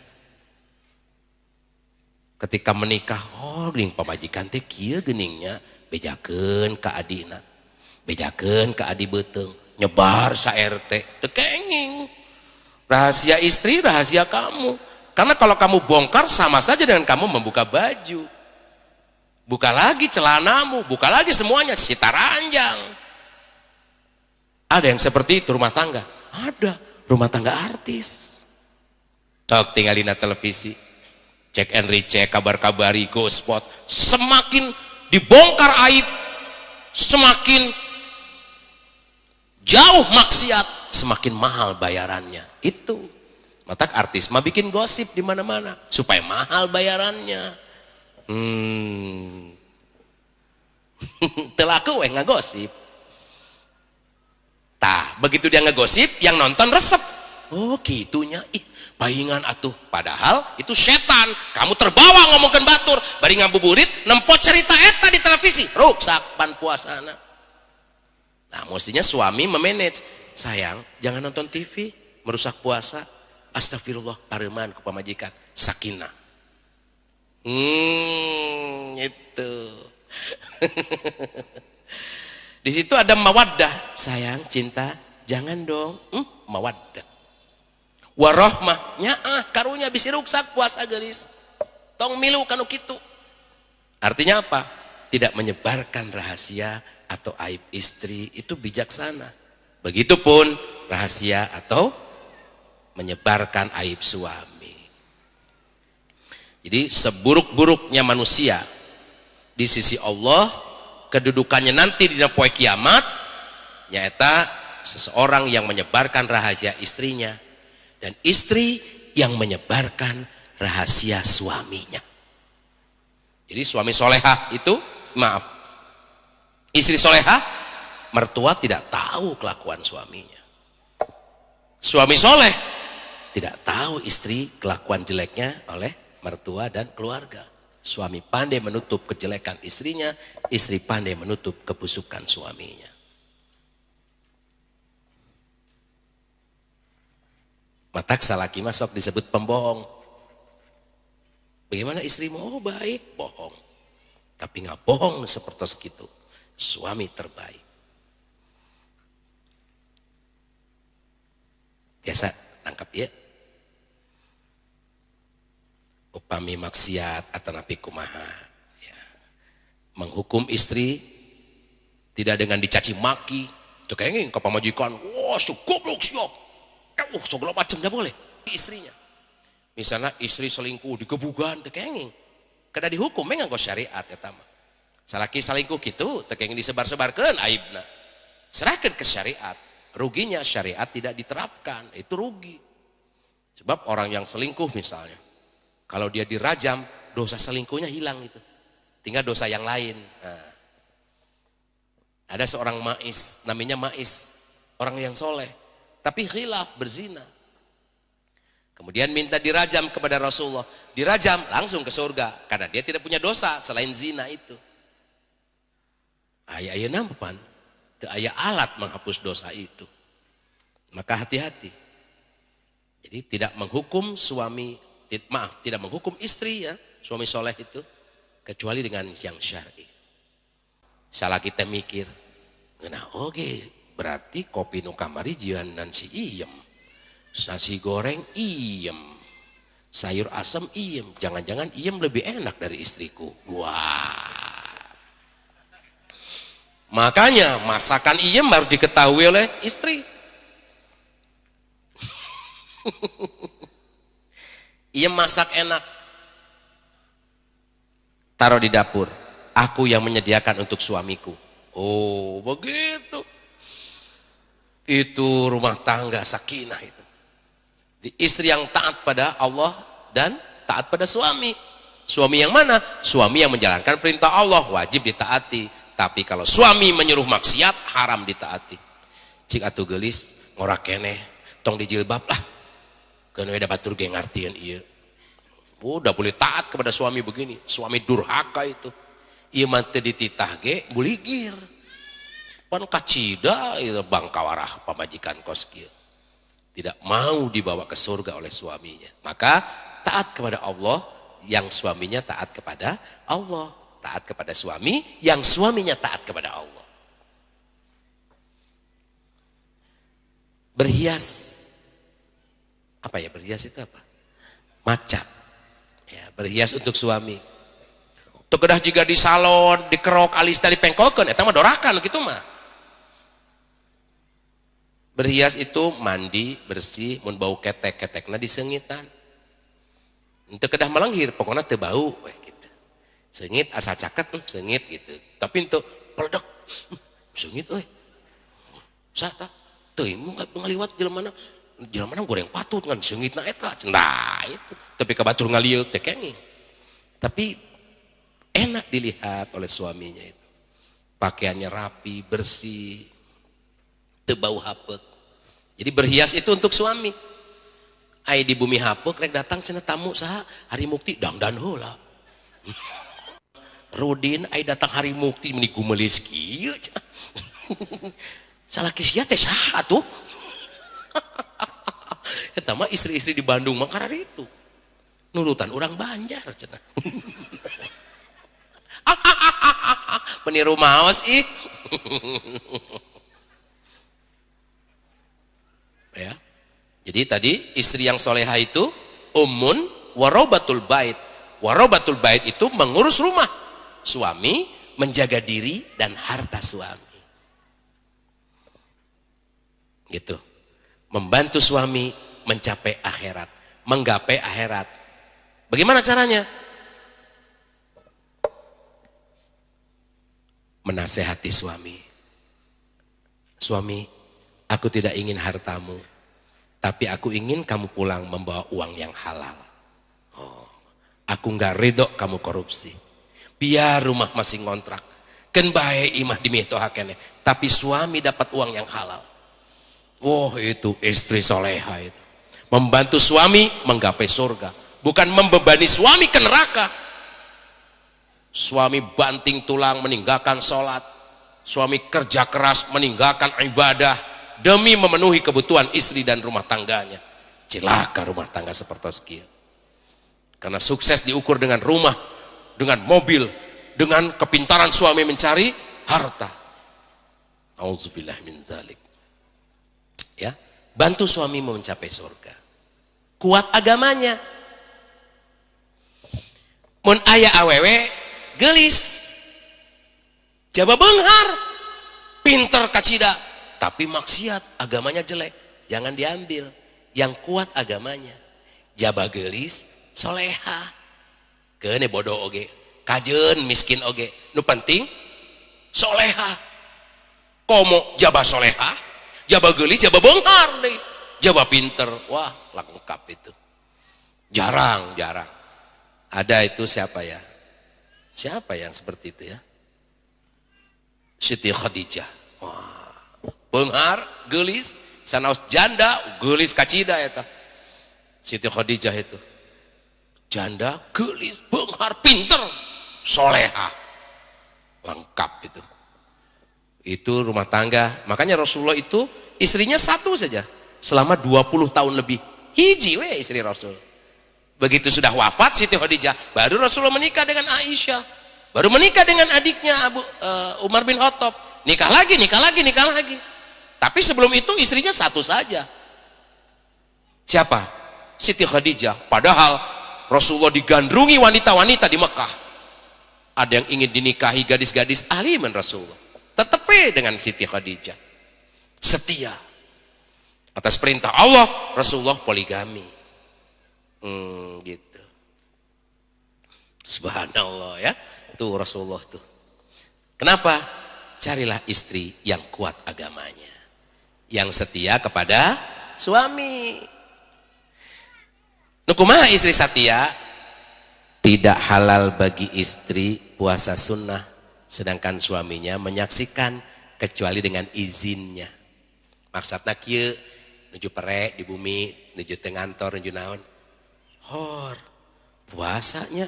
Ketika menikah, ring pamajikan teh kieu geningnya, bejakeun ka adina, bejakeun ka adi beuteung. Nyebar sa RT tekenging. Rahasia istri, rahasia kamu. Karena kalau kamu bongkar sama saja dengan kamu membuka baju. Buka lagi celanamu, buka lagi semuanya, sita ranjang. Ada yang seperti itu rumah tangga? Ada, rumah tangga artis. Tok tinggalin televisi. Cek and recheck, kabar-kabari, go spot. Semakin dibongkar aib, semakin jauh maksiat, semakin mahal bayarannya. Itu. Mata artis mah bikin gosip di mana-mana supaya mahal bayarannya. Telaku ngagosip. Tah, begitu dia ngegosip, yang nonton resep. Oh, gitunya. Pahingan atuh. Padahal itu setan. Kamu terbawa ngomongkan batur, bari ngabuburit, nempot cerita eta di televisi. Ruksak pan puasana. Nah, mestinya suami memanage. Sayang, jangan nonton TV, merusak puasa. Astagfirullah, pareman ku pamajikan. Sakinah. Itu. Di situ ada mawaddah. Sayang, cinta, jangan dong. Mawaddah. Warahmah, nyaah, karunya bisa ruksak puasa gelis. Tong milu kanu kitu. Artinya apa? Tidak menyebarkan rahasia atau aib istri, itu bijaksana. Begitupun rahasia atau menyebarkan aib suami. Jadi seburuk-buruknya manusia di sisi Allah, kedudukannya nanti di poe kiamat nyata seseorang yang menyebarkan rahasia istrinya dan istri yang menyebarkan rahasia suaminya. Jadi suami solehah itu, maaf, istri solehah, mertua tidak tahu kelakuan suaminya. Suami soleh tidak tahu istri kelakuan jeleknya oleh mertua dan keluarga. Suami pandai menutup kejelekan istrinya, istri pandai menutup kebusukan suaminya. Matak salaki masuk disebut pembohong. Bagaimana istrimu? Oh baik, bohong. Tapi nggak bohong seperti itu. Suami terbaik. Biasa tangkap ya. Upami maksiat atau napi kumaha. Ya. Menghukum istri tidak dengan dicaci maki. Itu kayaknya ke pamajikan. Wah, goblok siap. Segala macam tidak boleh. Istrinya. Misalnya istri selingkuh digebugan tekenging. Kada dihukum nganggo syariat eta mah. Salaki selingkuh kitu tekenging disebar-sebarkeun aibna. Serahkeun ke syariat. Ruginya syariat tidak diterapkan, itu rugi. Sebab orang yang selingkuh misalnya, kalau dia dirajam, dosa selingkuhnya hilang itu. Tinggal dosa yang lain. Nah. Ada seorang mais, namanya mais, orang yang soleh, tapi khilaf berzina. Kemudian minta dirajam kepada Rasulullah. Dirajam langsung ke surga. Karena dia tidak punya dosa selain zina itu. Ayah nampan. Itu ayah alat menghapus dosa itu. Maka hati-hati. Jadi tidak menghukum suami. Tidak menghukum istri ya. Suami soleh itu. Kecuali dengan yang syar'i. Salah kita mikir. Nah oke. Berarti kopi nu kamari jian nansi iem. Nasi goreng iem, sayur asam iem, jangan-jangan iem lebih enak dari istriku. Wah, makanya masakan iem harus diketahui oleh istri. Iem masak enak, taruh di dapur, aku yang menyediakan untuk suamiku. Oh begitu, itu rumah tangga sakinah itu. Istri yang taat pada Allah dan taat pada suami. Suami yang mana? Suami yang menjalankan perintah Allah wajib ditaati. Tapi kalau suami menyuruh maksiat haram ditaati. Cik atuh gelis ngorak keneh tong dijilbab lah. Keun we da batur ge ngartieun ieu. Udah boleh taat kepada suami begini. Suami durhaka itu. Ieu mah teu dititah ge buligir. Pan kacida ieu bangkawarah pamajikan kos kieu. Tidak mau dibawa ke surga oleh suaminya. Maka taat kepada Allah, yang suaminya taat kepada Allah. Taat kepada suami, yang suaminya taat kepada Allah. Berhias. Apa ya berhias itu apa? Maca. Ya, berhias untuk suami. Tukedah juga di salon, dikerok alis dari pengkokeun, eta mah dorakan gitu mah. Berhias itu mandi, bersih, mun bau ketek-ketekna disengitan. Itu kedah melenghir, pokoknya teu bau gitu. Sengit asa caket, sengit gitu. Tapi untuk peledek, sengit euy. Sata, teu ngaliwat jelema goreng patut ngan sengitna eta. Nah, itu. Tapi ka batur ngaliuk teh kenging. Tapi enak dilihat oleh suaminya itu. Pakaiannya rapi, bersih, teu bau hapek. Jadi berhias itu untuk suami. Ai di bumi hapek rek datang cenah tamu saha hari mukti dangdan heula. Rudin ai datang hari mukti meni gumelis kieu. Salaki sia teh saha atuh? Eta mah istri-istri di Bandung mah karari itu. Nurutan orang Banjar cenah. Peniru maos ih. Ya. Jadi tadi istri yang soleha itu ummun warobatul bait. Warobatul bait itu mengurus rumah. Suami menjaga diri dan harta suami. Gitu. Membantu suami mencapai akhirat, menggapai akhirat. Bagaimana caranya? Menasehati suami. Suami, aku tidak ingin hartamu, tapi aku ingin kamu pulang membawa uang yang halal. Oh, aku nggak ridho kamu korupsi. Biar rumah masih ngontrak, ken bae imah dimitohakene, tapi suami dapat uang yang halal. Oh itu istri soleha itu. Membantu suami menggapai surga, bukan membebani suami ke neraka. Suami banting tulang meninggalkan sholat, suami kerja keras meninggalkan ibadah demi memenuhi kebutuhan istri dan rumah tangganya. Cilaka rumah tangga seperti kieu. Karena sukses diukur dengan rumah, dengan mobil, dengan kepintaran suami mencari harta. Auzubillah min zalik. Ya, bantu suamimu mencapai surga. Kuat agamanya. Mun aya awewe gelis, jaba beunghar, pinter kacida, tapi maksiat, agamanya jelek, jangan diambil. Yang kuat agamanya. Jaba gelis, soleha. Keune bodoh oge, kajeun miskin oge. Nu penting soleha. Komo jaba soleha, jaba gelis, jaba beunghar deui. Jaba pinter, wah lengkap itu. Jarang. Ada itu siapa ya? Siapa yang seperti itu ya? Siti Khadijah. Wah, beunghar, gelis, sanaos janda, gelis kacida eta. Siti Khadijah itu. Janda, gelis, beunghar, pinter, soleha. Lengkap itu. Itu rumah tangga. Makanya Rasulullah itu istrinya satu saja. Selama 20 tahun lebih. Hiji we istri Rasul. Begitu sudah wafat Siti Khadijah, baru Rasulullah menikah dengan Aisyah. Baru menikah dengan adiknya Umar bin Khattab. Nikah lagi. Tapi sebelum itu istrinya satu saja. Siapa? Siti Khadijah. Padahal Rasulullah digandrungi wanita-wanita di Mekah. Ada yang ingin dinikahi gadis-gadis ahli men Rasulullah. Tetap dengan Siti Khadijah. Setia. Atas perintah Allah, Rasulullah poligami. Gitu. Subhanallah ya. Tuh Rasulullah tuh. Kenapa? Carilah istri yang kuat agamanya. Yang setia kepada suami. Nukumaha istri setia? Tidak halal bagi istri puasa sunnah. Sedangkan suaminya menyaksikan kecuali dengan izinnya. Maksudnya kieu nuju perek di bumi, nuju tengantor, nuju naon. Hor, puasanya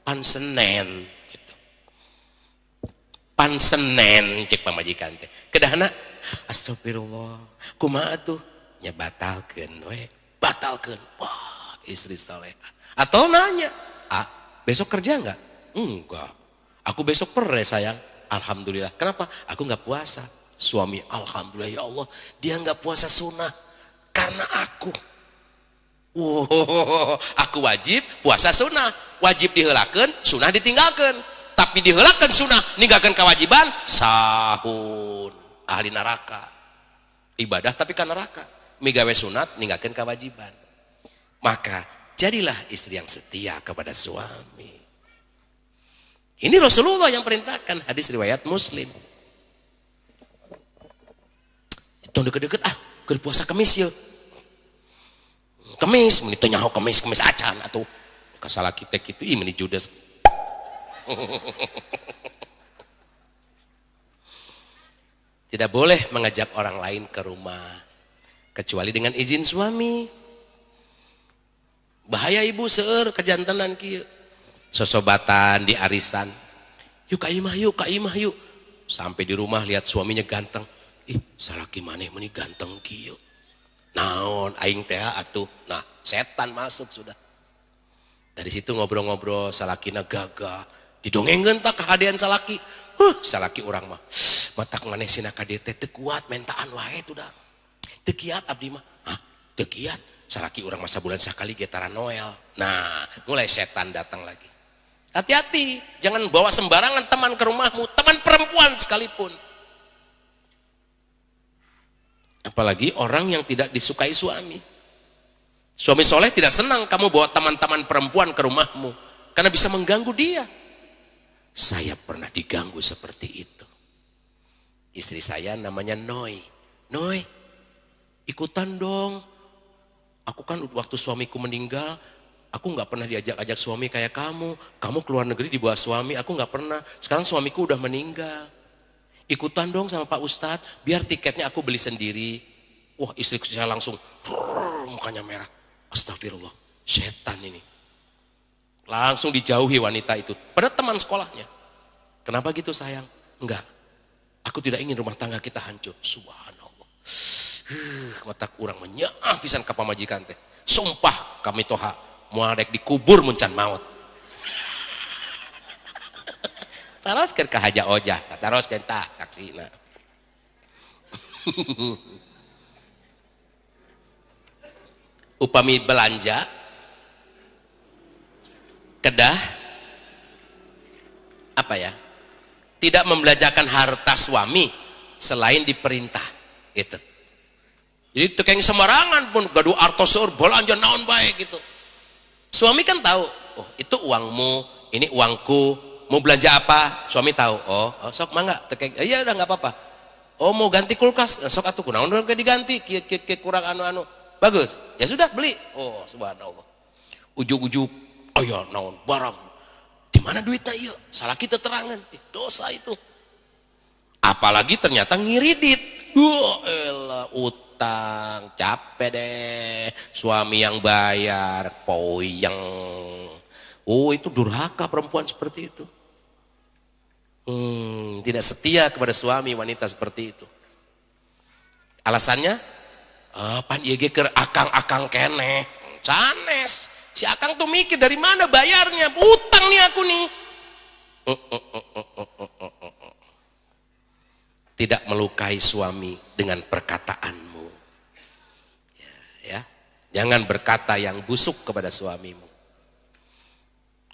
pan Senen gitu. Pan Senen cek pamajikan teh. Kedahana astagfirullah. Kumaha tuh? Nya batalkeun we. Batalkeun. Wah, istri salehah. Atau nanya, "Ah, besok kerja enggak?" "Enggak. Aku besok pere sayang." "Alhamdulillah." "Kenapa?" "Aku enggak puasa." Suami, alhamdulillah ya Allah, dia enggak puasa sunnah karena aku. Wow, aku wajib puasa sunnah. Wajib diheulakeun, sunnah ditinggalkeun. Tapi diheulakeun sunnah, ninggalkeun kewajiban, sahun. Ahli neraka. Ibadah tapi ka neraka. Migawe sunat, ninggalkeun kewajiban. Maka jadilah istri yang setia kepada suami. Ini Rasulullah yang perintahkan, hadis riwayat Muslim. Tong deket-deket keur puasa Kamis ya. Kemis, meni teu nyaho kemis acan atuh. Kasala kita kitu ieu meni judes. Tidak boleh mengajak orang lain ke rumah kecuali dengan izin suami. Bahaya ibu seueur kejantenan kieu. Sosobatan di arisan. Yuk ka imah yuk. Sampai di rumah lihat suaminya ganteng. Ih, salaki maneh meni ganteng kieu. Naon aing teh atuh. Nah, setan masuk sudah. Dari situ ngobrol-ngobrol, salakina gagah. Didongengkeun tak kehadian salaki. Salaki urang mah. Matak maneh sina ka dieu teh teu kuat mentaan wae tuh dah. Teu kiat abdi mah. Hah, teu kiat. Salaki urang masa bulan sakali getaran Noel. Nah, mulai setan datang lagi. Hati-hati, jangan bawa sembarangan teman ke rumahmu, teman perempuan sekalipun. Apalagi orang yang tidak disukai suami. Suami soleh tidak senang kamu bawa teman-teman perempuan ke rumahmu. Karena bisa mengganggu dia. Saya pernah diganggu seperti itu. Istri saya namanya Noi. Noi, ikutan dong. Aku kan waktu suamiku meninggal, aku gak pernah diajak-ajak suami kayak kamu. Kamu keluar negeri di bawah suami, aku gak pernah. Sekarang suamiku udah meninggal. Ikutan dong sama Pak Ustadz, biar tiketnya aku beli sendiri. Wah, istri saya langsung mukanya merah. Astagfirullah, setan ini. Langsung dijauhi wanita itu. Pada teman sekolahnya. Kenapa gitu sayang? Enggak. Aku tidak ingin rumah tangga kita hancur. Subhanallah. Matak urang menyaah pisan ka pamajikan teh. Sumpah kami toha moal rek dikubur muncan maut. Taroskeun ka Haja Ojah, taroskeun tah saksina. Upami belanja kedah apa ya, tidak membelanjakan harta suami selain diperintah gitu. Jadi tekeng sembarangan pun gaduh artoseur belanja naon bae gitu. Suami kan tahu, oh itu uangmu, ini uangku, mau belanja apa? Suami tahu, oh sok mangga tekeng, iya udah nggak apa-apa. Oh mau ganti kulkas, sok atuh kunaon urang diganti, kieu kurang anu-anu. Bagus, ya sudah beli. Oh subhanallah. Ujug-ujug, aya naon barang. Di mana duitnya ieu? Salah kita terangan, dosa itu. Apalagi ternyata ngiridit. Elah utang, capek deh. Suami yang bayar, poyang. Oh itu durhaka perempuan seperti itu. Tidak setia kepada suami wanita seperti itu. Alasannya, pan ieu ge keur akang-akang keneh. Canes. Si akang tuh mikir dari mana bayarnya? Utang nih aku nih. Tidak melukai suami dengan perkataanmu. Ya. Jangan berkata yang busuk kepada suamimu.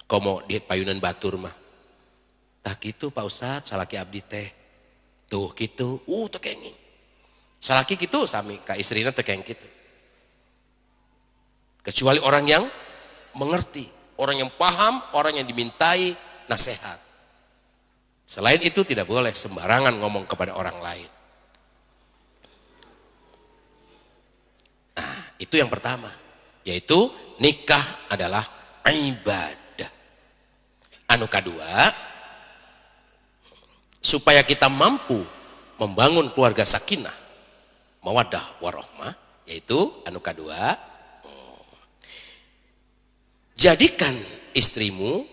Komo di payunan batur mah. Tah kitu Pak Ustadz, salaki abdi teh. Tuh kitu, tekenging. Salaki kitu sami ka istrina tekeng kitu. Kecuali orang yang mengerti, orang yang paham, orang yang dimintai nasihat. Selain itu tidak boleh sembarangan ngomong kepada orang lain. Nah, itu yang pertama, yaitu nikah adalah ibadah. Anu kedua, supaya kita mampu membangun keluarga sakinah, mawaddah warahmah, yaitu anu kedua, jadikan istrimu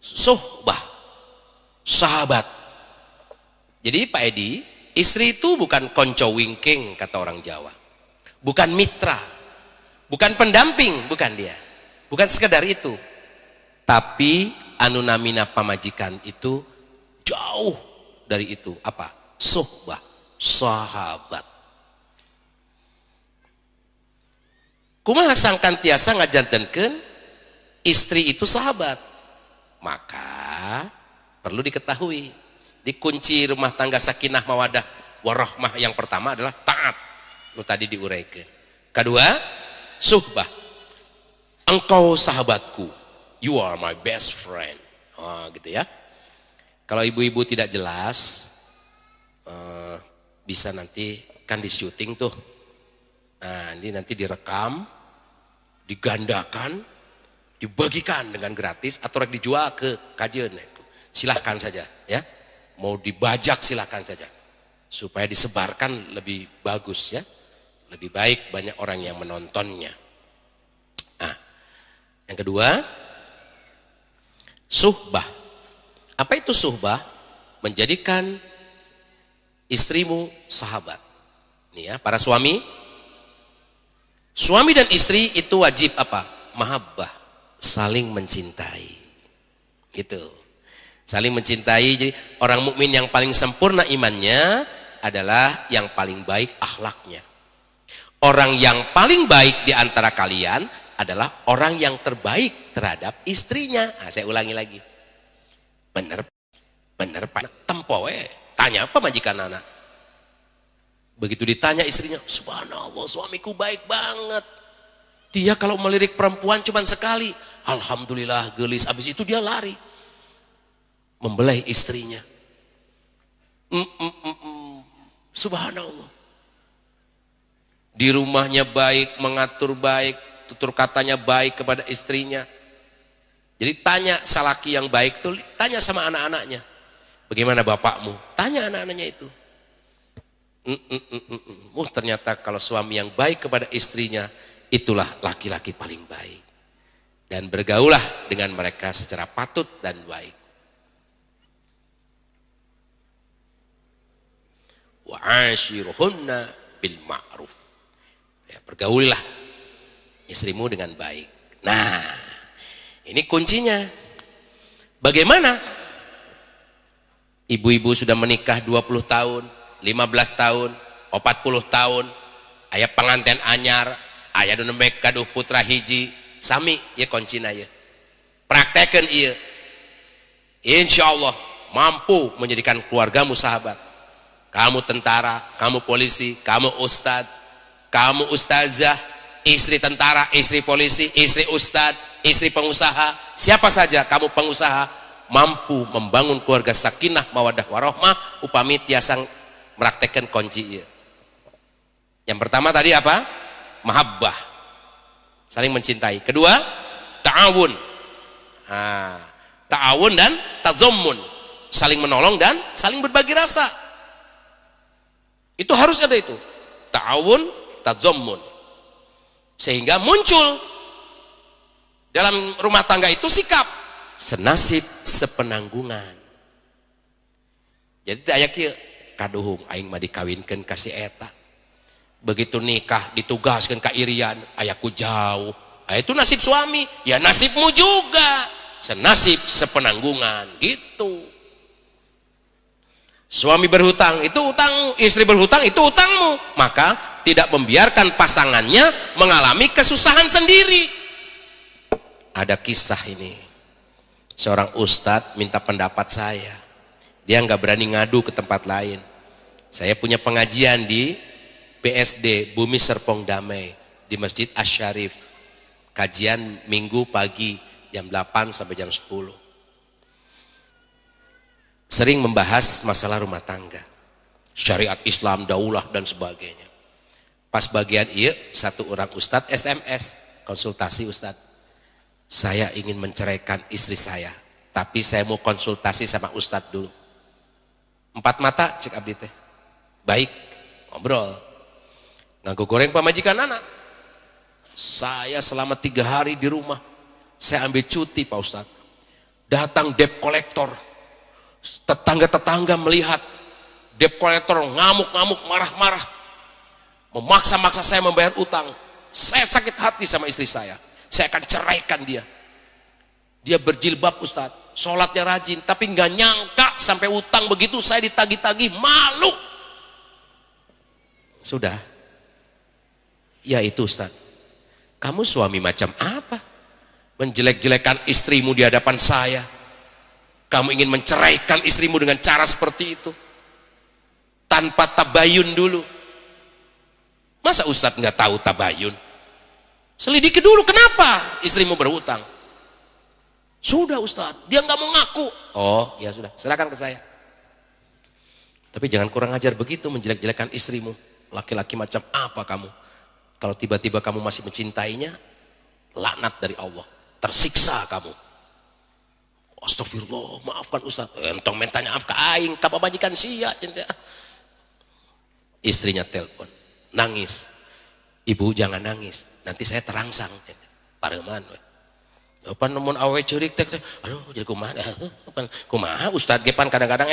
suhbah, sahabat. Jadi Pak Edi, istri itu bukan konco wingking kata orang Jawa, bukan mitra, bukan pendamping, bukan dia, bukan sekedar itu. Tapi anu namina pamajikan itu jauh dari itu. Apa? Suhbah, sahabat. Kumaha sangkan tiasa ngajantenkeun istri itu sahabat, maka perlu diketahui dikunci rumah tangga sakinah mawadah warahmah yang pertama adalah taat, nu tadi diuraikan. Kedua, suhbah, engkau sahabatku, you are my best friend. Gitu ya. Kalau ibu-ibu tidak jelas, bisa nanti kan di syuting tuh. Nah, ini nanti direkam, digandakan, dibagikan dengan gratis atau dijual ke kajian. Silahkan saja ya, mau dibajak silahkan saja supaya disebarkan lebih bagus ya, lebih baik banyak orang yang menontonnya. Nah, yang kedua, suhbah. Apa itu suhbah? Menjadikan istrimu sahabat. Nih ya, para suami dan istri itu wajib apa? Mahabbah, saling mencintai, gitu. Saling mencintai. Jadi orang mukmin yang paling sempurna imannya adalah yang paling baik akhlaknya. Orang yang paling baik di antara kalian adalah orang yang terbaik terhadap istrinya. Nah, saya ulangi lagi. Bener Pak. Tempoe. Tanya apa majikan anak? Begitu ditanya istrinya, subhanallah suamiku baik banget. Dia kalau melirik perempuan cuma sekali, alhamdulillah gelis. Habis itu dia lari membelai istrinya. Subhanallah. Di rumahnya baik, mengatur baik, tutur katanya baik kepada istrinya. Jadi tanya salaki yang baik tuh, tanya sama anak-anaknya. Bagaimana bapakmu? Tanya anak-anaknya itu. Ternyata kalau suami yang baik kepada istrinya, itulah laki-laki paling baik. Dan bergaulah dengan mereka secara patut dan baik. Wa ashiruhunna bil ma'ruf. Ya, bergaulilah istrimu dengan baik. Nah, ini kuncinya. Bagaimana? Ibu-ibu sudah menikah 20 tahun, 15 tahun, 40 tahun, aya pengantin anyar, aya nu nembe gaduh putra hiji, sami ya kuncina ya. Praktekeun ieu. Insyaallah mampu menjadikan keluargamu sahabat. Kamu tentara, kamu polisi, kamu ustadz, kamu ustazah, istri tentara, istri polisi, istri ustadz, istri pengusaha, siapa saja kamu pengusaha, mampu membangun keluarga sakinah mawadah warahmah upami tiasa meraktekan kunci. Yang pertama tadi apa? Mahabbah, saling mencintai. Kedua, ta'awun. Ta'awun dan tazammun, saling menolong dan saling berbagi rasa. Itu harus ada itu. Ta'awun, tazammun. Sehingga muncul dalam rumah tangga itu sikap senasib sepenanggungan. Jadi aya kieu kaduhung aing mah dikawinkeun ka si eta. Begitu nikah ditugaskeun ka irian, ayaku jauh. Itu nasib suami, ya nasibmu juga. Senasib sepenanggungan gitu. Suami berhutang itu utangmu, istri berhutang itu utangmu. Maka tidak membiarkan pasangannya mengalami kesusahan sendiri. Ada kisah ini. Seorang ustadz minta pendapat saya. Dia nggak berani ngadu ke tempat lain. Saya punya pengajian di BSD Bumi Serpong Damai di Masjid Asy-Syarif. Kajian Minggu pagi jam 8 sampai jam 10. Sering membahas masalah rumah tangga, syariat Islam, daulah dan sebagainya. Pas bagian iya, satu orang ustadz SMS, konsultasi ustadz. Saya ingin menceraikan istri saya, tapi saya mau konsultasi sama ustadz dulu. 4 mata cek abdi teh. Baik, ngobrol. Ngaku goreng pamajikan anak. Saya selama 3 hari di rumah. Saya ambil cuti Pak Ustadz. Datang debt collector. Tetangga-tetangga melihat debt collector ngamuk-ngamuk, marah-marah. Memaksa-maksa saya membayar utang. Saya sakit hati sama istri saya. Saya akan ceraikan dia. Dia berjilbab Ustadz, sholatnya rajin, tapi nggak nyangka sampai utang begitu saya ditagih-tagih, malu. Sudah. Ya itu Ustadz. Kamu suami macam apa? Menjelek-jelekan istrimu di hadapan saya. Kamu ingin menceraikan istrimu dengan cara seperti itu. Tanpa tabayun dulu. Masa Ustadz nggak tahu tabayun? Selidiki dulu kenapa istrimu berhutang. Sudah Ustadz, dia nggak mau ngaku. Oh ya sudah, serahkan ke saya. Tapi jangan kurang ajar begitu menjelek-jelekan istrimu. Laki-laki macam apa kamu? Kalau tiba-tiba kamu masih mencintainya, laknat dari Allah, tersiksa kamu. Astagfirullah, maafkan Ustadz. Entong mentanya maaf ke aing, kapabajikan sia. Istrinya telepon, nangis. Ibu jangan nangis, nanti saya terangsang. Pareman we. Apa nemun awe ceurik teh, aduh jadi kumaha Ustad ge pan kadang-kadang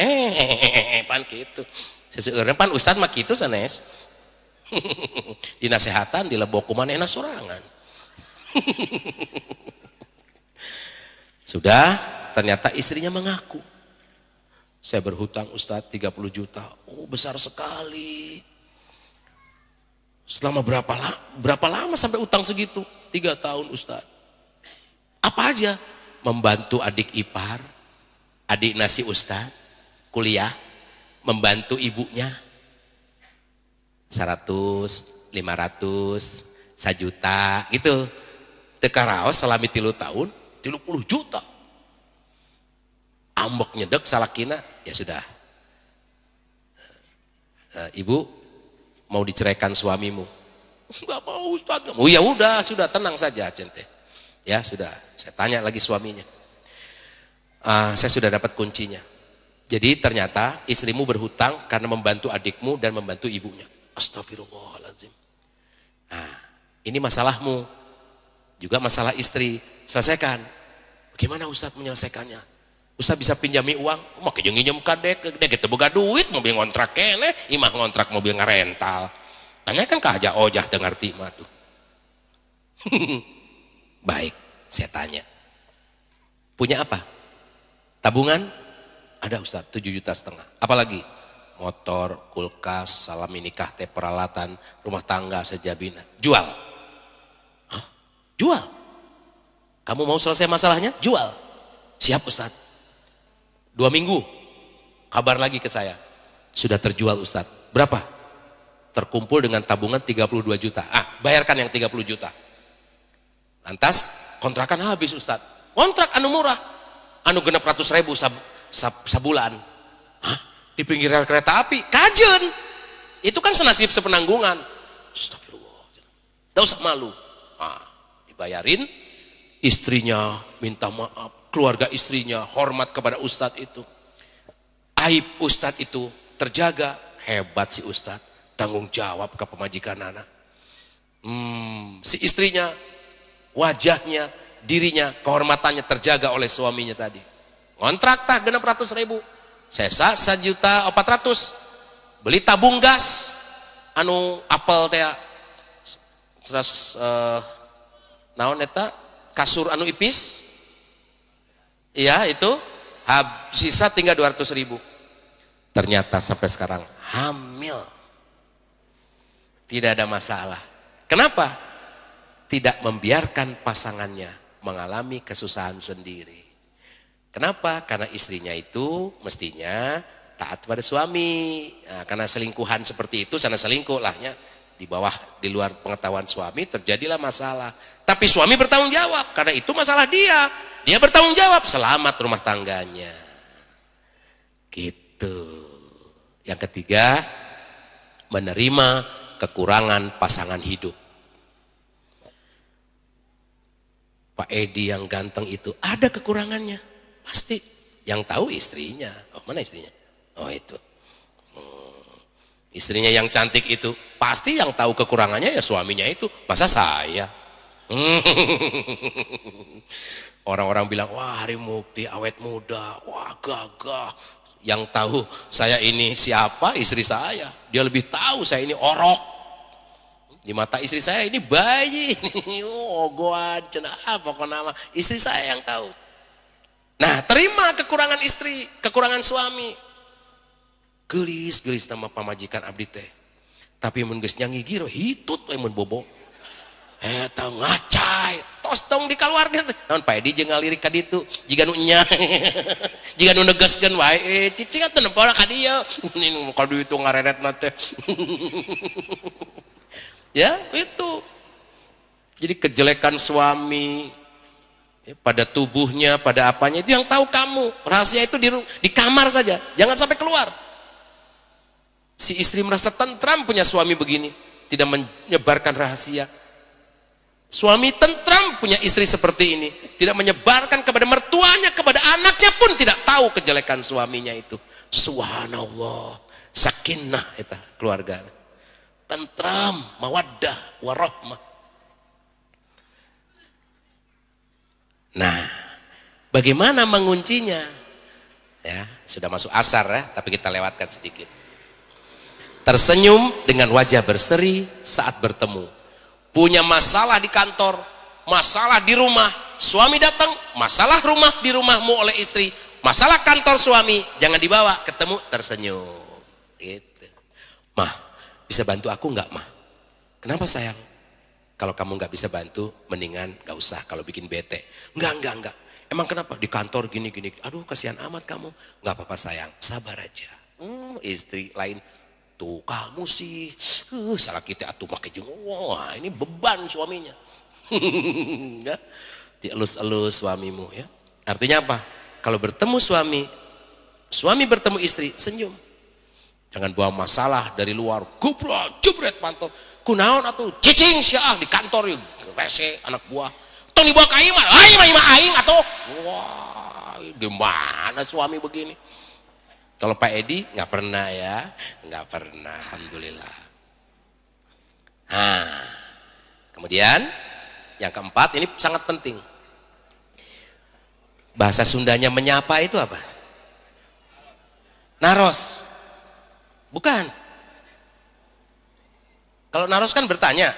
pan kitu. Seseueurna pan Ustad mah kitu sanes. Dinasehatan dilebok ku manehna sorangan. Sudah, ternyata istrinya mengaku. Saya berhutang Ustad 30 juta. Oh, besar sekali. Selama berapa lama sampai utang segitu? 3 tahun Ustaz. Apa aja? Membantu adik ipar, adik nasi Ustaz, kuliah, membantu ibunya. 100, 500, 1 juta, gitu. Tekaraos selama 3 tahun, 30 juta. Ambek nyedek salakina, ya sudah. Ibu, mau diceraikan suamimu? Enggak mau Ustaz. Oh ya udah, sudah tenang saja centeh. Ya sudah, saya tanya lagi suaminya. Saya sudah dapat kuncinya. Jadi ternyata istrimu berhutang karena membantu adikmu dan membantu ibunya. Astagfirullahaladzim. Nah, ini masalahmu. Juga masalah istri. Selesaikan. Bagaimana Ustaz menyelesaikannya? Ustaz bisa pinjami uang? Maka nginjem kadek, dek itu boga duit, mobil ngontrak kene, imah ngontrak mobil ngarental. Tanya kan ke aja ojah teu ngarti mah tuh. Baik, saya tanya. Punya apa? Tabungan? Ada Ustaz, 7,5 juta. Apalagi? Motor, kulkas, salami nikah, teh peralatan, rumah tangga, sejabina. Jual. Hah? Jual? Kamu mau selesai masalahnya? Jual. Siap Ustaz. 2 minggu, kabar lagi ke saya. Sudah terjual Ustaz. Berapa? Terkumpul dengan tabungan 32 juta. Bayarkan yang 30 juta. Lantas kontrakan habis Ustaz. Kontrak anu murah. Anu 600.000 sabulan. Hah? Di pinggir rel kereta api. Kajen. Itu kan senasib sepenanggungan. Astagfirullah. Tidak usah malu. Dibayarin. Istrinya minta maaf. Keluarga istrinya hormat kepada Ustadz itu. Aib Ustadz itu terjaga. Hebat si Ustadz. Tanggung jawab ke pemajikan anak. Si istrinya, wajahnya, dirinya, kehormatannya terjaga oleh suaminya tadi. Kontrak tak 600.000. Sesa 1.400.000. Beli tabung gas. Anu apel teh. Terus naon eta kasur anu ipis. Iya itu. Sisa tinggal 200.000. Ternyata sampai sekarang hamil. Tidak ada masalah. Kenapa? Tidak membiarkan pasangannya mengalami kesusahan sendiri. Kenapa? Karena istrinya itu mestinya taat pada suami. Nah, karena selingkuhan seperti itu, sana selingkuh lahnya di luar pengetahuan suami terjadilah masalah. Tapi suami bertanggung jawab karena itu masalah dia. Dia bertanggung jawab, selamat rumah tangganya. Gitu. Yang ketiga, menerima kekurangan pasangan hidup. Pak Edi yang ganteng itu ada kekurangannya, pasti. Yang tahu istrinya. Oh, mana istrinya? Oh itu. Istrinya yang cantik itu pasti yang tahu kekurangannya ya suaminya itu. Masa saya? Orang-orang bilang, wah Hari Mukti awet muda, wah gagah. Yang tahu saya ini siapa? Istri saya. Dia lebih tahu saya ini orok. Di mata istri saya ini bayi. Ogoan, cenah apa kok nama? Istri saya yang tahu. Nah, terima kekurangan istri, kekurangan suami. Gelis nama pamajikan abdi teh. Tapi mun geus nyanyi giro hitut we mun bobo. Eta ngacai, tos tong dikaluarkeun. Naon Pak Edi jeung ngalirik ka ditu, jiga nu nya. Jiga nu negeskeun wae, cicing atuh nempo ka dieu. Ka ditu ngaredet na teh. Ya, itu. Jadi kejelekan suami pada tubuhnya, pada apanya itu yang tahu kamu. Rahasia itu di kamar saja, jangan sampai keluar. Si istri merasa tentram punya suami begini, tidak menyebarkan rahasia. Suami tentram punya istri seperti ini, tidak menyebarkan kepada mertuanya, kepada anaknya pun tidak tahu kejelekan suaminya itu. Subhanallah, sakinah itu keluarga. Tentram, mawaddah, warahmah. Nah, bagaimana menguncinya? Ya, sudah masuk asar ya, tapi kita lewatkan sedikit. Tersenyum dengan wajah berseri saat bertemu. Punya masalah di kantor, masalah di rumah, suami datang, masalah rumah di rumahmu oleh istri, masalah kantor suami, jangan dibawa, ketemu tersenyum. Gitu. Mah, bisa bantu aku nggak mah? Kenapa sayang? Kalau kamu nggak bisa bantu, mendingan nggak usah kalau bikin bete. Enggak. Emang kenapa? Di kantor gini. Aduh kasihan amat kamu. Nggak apa-apa sayang, sabar aja. Istri lain. Tuh kamu sih, salah kita atuh pakai jeung. Wah ini beban suaminya. Ya, dielus-elus suamimu ya. Artinya apa? Kalau bertemu suami bertemu istri, senyum. Jangan bawa masalah dari luar, gubrak, jebret pantau. Kunaon atuh, cicing syah di kantor yuk, rese anak buah. Tong dibawa ka imah, aing atuh. Wah, gimana suami begini? Kalau Pak Edi nggak pernah ya, nggak pernah, alhamdulillah. Kemudian yang keempat ini sangat penting. Bahasa Sundanya menyapa itu apa? Naros, bukan. Kalau naros kan bertanya,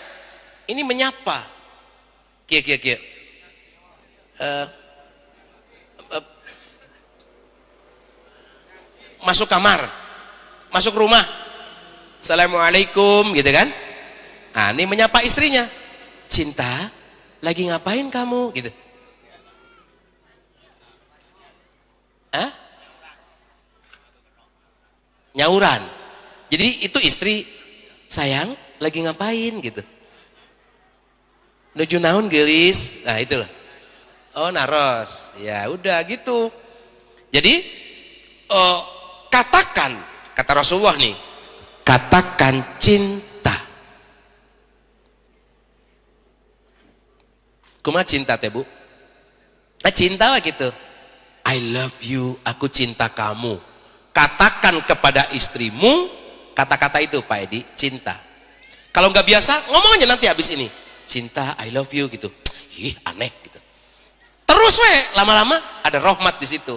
ini menyapa. Kia. Masuk kamar, masuk rumah, assalamualaikum gitu kan. Nah, ini menyapa istrinya, cinta, lagi ngapain kamu gitu. Hah? Nyauran. Jadi itu istri, sayang lagi ngapain gitu. Nuju naon gelis, nah itu loh. Oh naros, ya udah gitu. Jadi katakan, kata Rasulullah nih, katakan cinta. Kumaha cinta teh bu? Cinta lah gitu. I love you, aku cinta kamu. Katakan kepada istrimu kata-kata itu Pak Edi, cinta. Kalau nggak biasa, ngomong aja nanti habis ini, cinta, I love you gitu. Ih aneh gitu. Terus lama-lama ada rahmat di situ.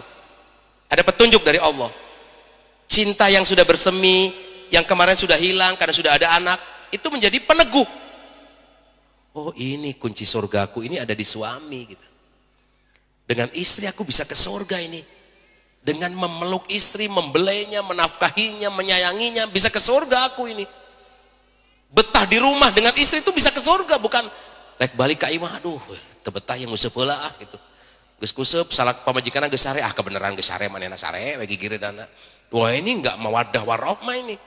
Ada petunjuk dari Allah. Cinta yang sudah bersemi, yang kemarin sudah hilang karena sudah ada anak, itu menjadi peneguh. Oh ini kunci surgaku, ini ada di suami gitu. Dengan istri aku bisa ke surga ini. Dengan memeluk istri, membelainya, menafkahinya, menyayanginya, bisa ke surga aku ini. Betah di rumah dengan istri itu bisa ke surga, bukan lek balik ke imah, aduh tebetah yang ngusep heula gitu. Geus kuseup salak pamajikanna geus sare, kebenaran geus sare manehna sare bagi gireudana. Wah ini enggak mawaddah warahmah ini.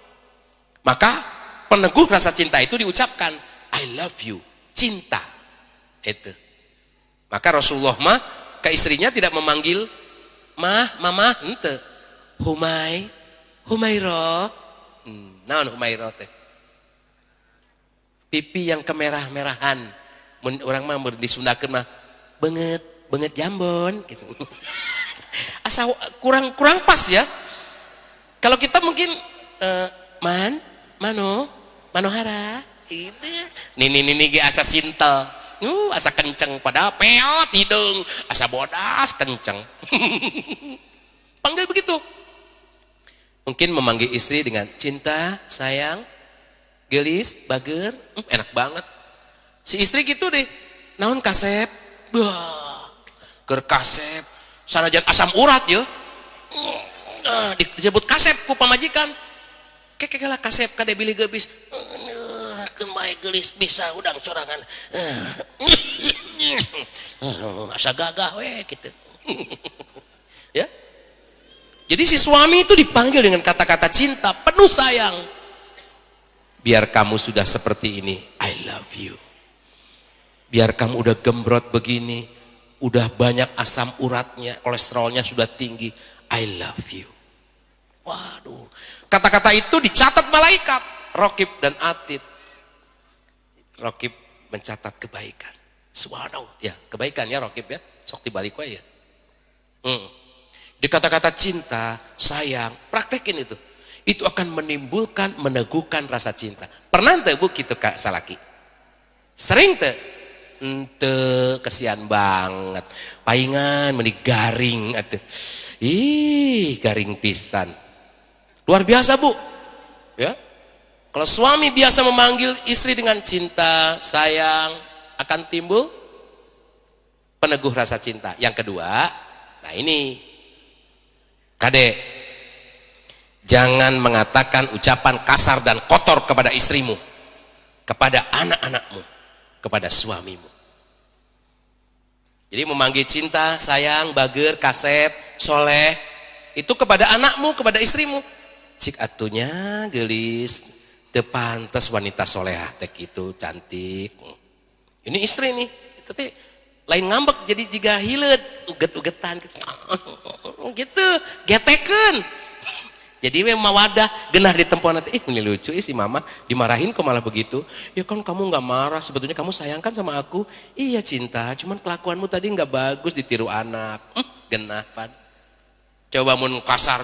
Maka peneguh rasa cinta itu diucapkan, I love you, cinta. Itu. Maka Rasulullah mah ke istrinya tidak memanggil mah, mama, ente. Humairo. Naon Humairo teh? Pipi yang kemerah-merahan. Orang mah disundakeun mah banget jambon gitu. Asa kurang pas ya. Kalau kita mungkin manohara itu nih ge asa sintel. Asa kenceng pada peot hidung, asa bodas kenceng. Panggil begitu. Mungkin memanggil istri dengan cinta, sayang, gelis, bager, enak banget. Si istri gitu deh, naon kasep, ker kasep, sanajan asam urat ya, disebut kasep ku pamajikan. Kekela kasep kade bilih gebis, kemai gelis bisa udang sorangan, asa gagah gitu. Ya, jadi si suami itu dipanggil dengan kata-kata cinta, penuh sayang. Biar kamu sudah seperti ini, I love you. Biar kamu udah gembrot begini, udah banyak asam uratnya, kolesterolnya sudah tinggi, I love you. Waduh, kata-kata itu dicatat malaikat, Raqib dan Atid. Raqib mencatat kebaikan. Subhanallah, ya kebaikan ya Raqib ya, sok dibalik wae ya. Di kata-kata cinta, sayang, praktekin itu. Itu akan menimbulkan, meneguhkan rasa cinta. Pernah ente bu gitu kak salaki? Sering te? Ente kesian banget. Paingan meni garing atuh. Ih, garing pisan. Luar biasa bu. Ya. Kalau suami biasa memanggil istri dengan cinta, sayang, akan timbul peneguh rasa cinta. Yang kedua, nah ini Kade, jangan mengatakan ucapan kasar dan kotor kepada istrimu, kepada anak-anakmu, kepada suamimu. Jadi memanggil cinta, sayang, bager, kasep, soleh, itu kepada anakmu, kepada istrimu. Cik atunya gelis, teu pantes wanita solehah teh kitu cantik. Ini istri nih, tapi lain ngambek jadi jiga hileud, uget-ugetan gitu. Gitu, getekeun. Jadi memang mawadah genah di tempat nanti, ini lucu si mama dimarahin kok malah begitu. Ya kan kamu nggak marah, sebetulnya kamu sayangkan sama aku. Iya cinta, cuman kelakuanmu tadi nggak bagus ditiru anak. Genah pan. Coba mun kasar,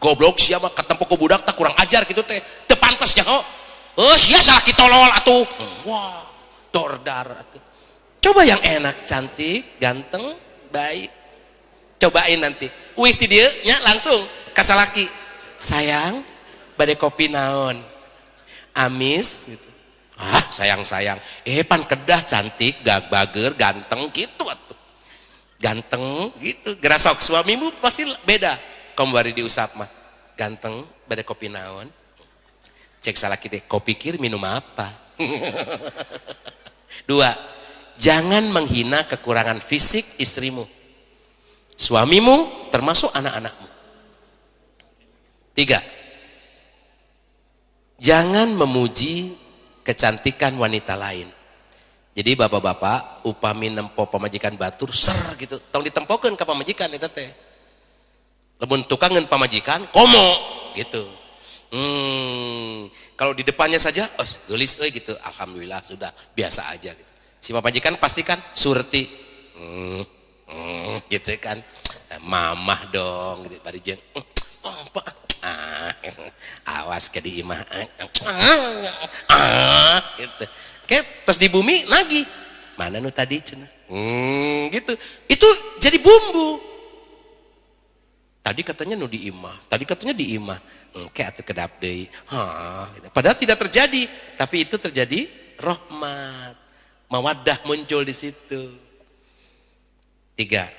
goblok siapa ketemu ke budak tak kurang ajar gitu teh. Teu pantes jangan. Sia salah kitolol atuh. Wah, dordar atuh. Coba yang enak, cantik, ganteng, baik. Cobain nanti. Wih ti dieu nya langsung kasalaki. Sayang, badai kopi naon? Amis gitu. Ah, sayang-sayang. Pan kedah cantik, bager, ganteng gitu atuh. Ganteng gitu. Gerasok suamimu pasti beda. Kamu bari diusap mah. Ganteng, beda kopi naon. Cek salah kita, kau pikir minum apa? Dua, jangan menghina kekurangan fisik istrimu, suamimu, termasuk anak-anakmu. Tiga, jangan memuji kecantikan wanita lain. Jadi bapak-bapak upami nempo pamajikan batur ser gitu, tong ditempokeun ka pamajikan eta teh. Lamun tukangan pamajikan komo gitu. Kalau di depannya saja, oh gelis gitu, alhamdulillah sudah biasa aja gitu. Si pamajikan pastikan surti, gitu kan, mamah dong, gitu. Bari jeung, apa? Awas ke di imah, gitu. Oke, terus di bumi lagi, mana nu tadi cenah, gitu. Itu jadi bumbu. Tadi katanya nu di imah, tadi katanya di imah, kayak atuh kedap deui. Gitu. Padahal tidak terjadi, tapi itu terjadi rahmat, mawaddah muncul di situ. Tiga,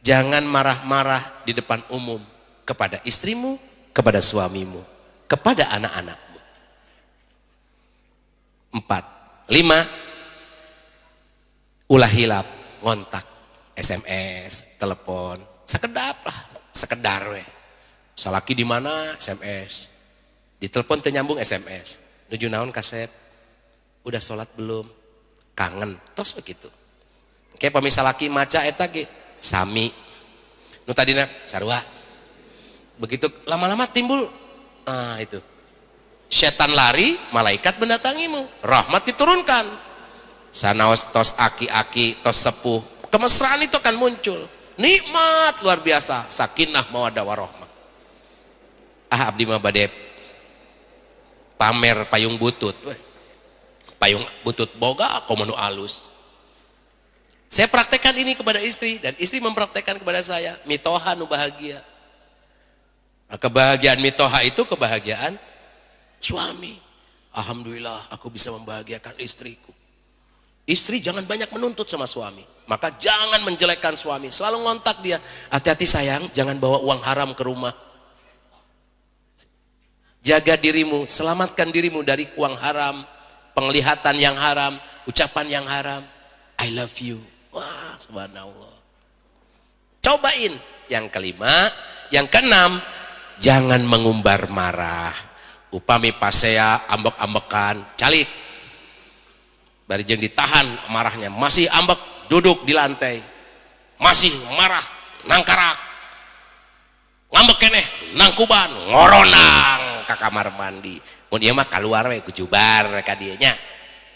jangan marah-marah di depan umum kepada istrimu, kepada suamimu, kepada anak-anakmu. 4, 5, ulah hilap, ngontak, SMS, telepon, sekedap lah, sekedar we. Salaki di mana SMS, ditelepon teu nyambung SMS, nuju naon kasep, udah sholat belum, kangen, tos begitu. Kayak pamisalaki maca eta ge, sami, nu tadina sarua. Begitu lama-lama timbul, itu setan lari, malaikat mendatangimu, rahmat diturunkan. Sanaos tos aki-aki, tos sepuh, kemesraan itu akan muncul. Nikmat luar biasa, sakinah mawaddah warahmah. Abdi mah bade pamer payung butut, payung butut boga komo nu alus. Saya praktekkan ini kepada istri dan istri mempraktekkan kepada saya, mitoha nu bahagia. Nah, kebahagiaan mitoha itu kebahagiaan suami. Alhamdulillah aku bisa membahagiakan istriku. Istri jangan banyak menuntut sama suami, maka jangan menjelekkan suami, selalu ngontak dia, hati-hati sayang, jangan bawa uang haram ke rumah, jaga dirimu, selamatkan dirimu dari uang haram, penglihatan yang haram, ucapan yang haram, I love you. Wah, subhanallah. Cobain. Yang kelima, yang keenam, jangan mengumbar marah. Upami pasea ambek-ambekan, calik. Bari jeung ditahan marahnya, masih ambek duduk di lantai, masih marah, nangkarak, ngambek keneh, nangkuban, ngoronang ka kamar mandi. Mun ieu mah kaluar we kujubar ka dieu nya.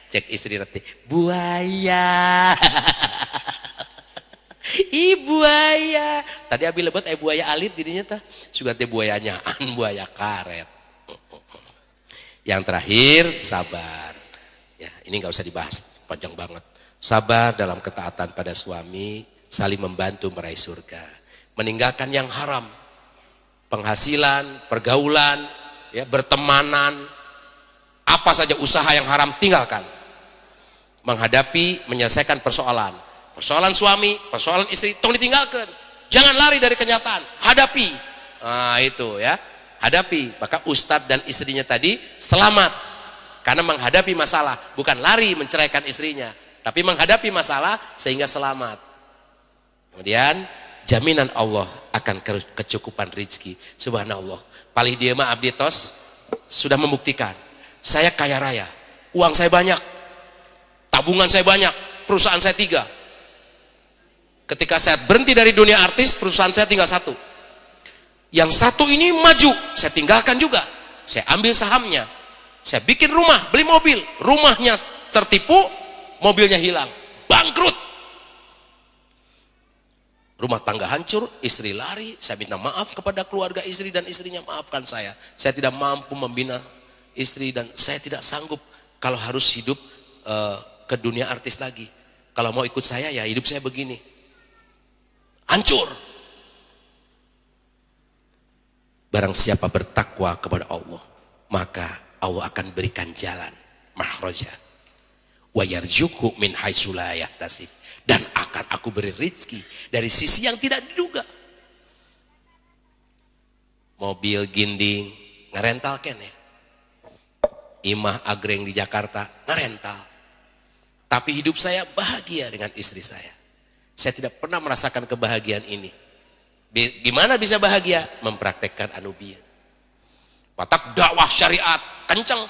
Cek istri reti, buaya. Buaya. Tadi abi lebet buaya alit dirinya tah. Suga teh buayanya buaya karet. Yang terakhir, sabar. Ya, ini nggak usah dibahas, panjang banget. Sabar dalam ketaatan pada suami, saling membantu meraih surga. Meninggalkan yang haram, penghasilan, pergaulan, ya, bertemanan, apa saja usaha yang haram tinggalkan. Menghadapi, menyelesaikan persoalan. Persoalan suami, persoalan istri, tong ditinggalkan. Jangan lari dari kenyataan, hadapi. Nah itu ya, hadapi. Maka ustadz dan istrinya tadi selamat. Karena menghadapi masalah, bukan lari menceraikan istrinya, tapi menghadapi masalah sehingga selamat. Kemudian jaminan Allah akan kecukupan rezeki. Subhanallah. Palih dia mah abdi tos sudah membuktikan. Saya kaya raya, uang saya banyak, tabungan saya banyak, perusahaan saya 3. Ketika saya berhenti dari dunia artis, perusahaan saya tinggal 1. Yang 1 ini maju, saya tinggalkan juga. Saya ambil sahamnya. Saya bikin rumah, beli mobil, rumahnya tertipu, mobilnya hilang, bangkrut. Rumah tangga hancur, istri lari, saya minta maaf kepada keluarga istri dan istrinya, maafkan saya. Saya tidak mampu membina istri dan saya tidak sanggup kalau harus hidup ke dunia artis lagi. Kalau mau ikut saya ya hidup saya begini. Hancur. Barang siapa bertakwa kepada Allah, maka Allah akan berikan jalan mahraja wa yarzuqhu min haitsu la yahtasib, dan akan aku beri rezeki dari sisi yang tidak diduga. Mobil ginding ngarental kene, imah agreng di Jakarta ngarental, tapi hidup saya bahagia dengan istri saya. Saya tidak pernah merasakan kebahagiaan ini. Gimana bisa bahagia? Mempraktekkan anubiat. Watak dakwah syariat kencang.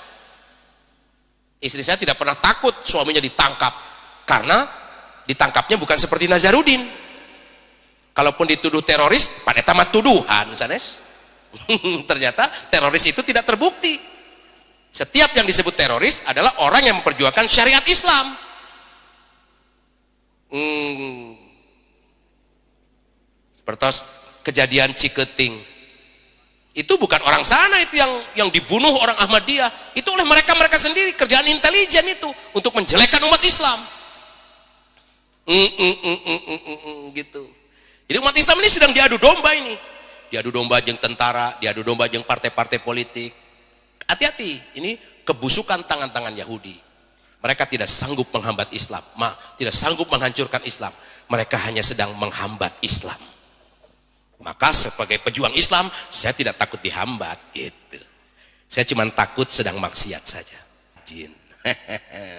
Istri saya tidak pernah takut suaminya ditangkap, karena ditangkapnya bukan seperti Nazarudin. Kalaupun dituduh teroris, pada tamat tuduhan sanes. Ternyata teroris itu tidak terbukti. Setiap yang disebut teroris adalah orang yang memperjuangkan syariat Islam. Seperti kejadian Ciketing, itu bukan orang sana itu yang dibunuh orang Ahmadiyah, itu oleh mereka sendiri, kerjaan intelijen itu untuk menjelekkan umat Islam. Gitu. Jadi umat Islam ini sedang diadu domba ini, diadu domba jeung tentara, diadu domba jeung partai-partai politik. Hati-hati, ini kebusukan tangan-tangan Yahudi. Mereka tidak sanggup menghambat Islam, tidak sanggup menghancurkan Islam. Mereka hanya sedang menghambat Islam. Maka sebagai pejuang Islam, saya tidak takut dihambat. Gitu. Saya cuma takut sedang maksiat saja. Jin.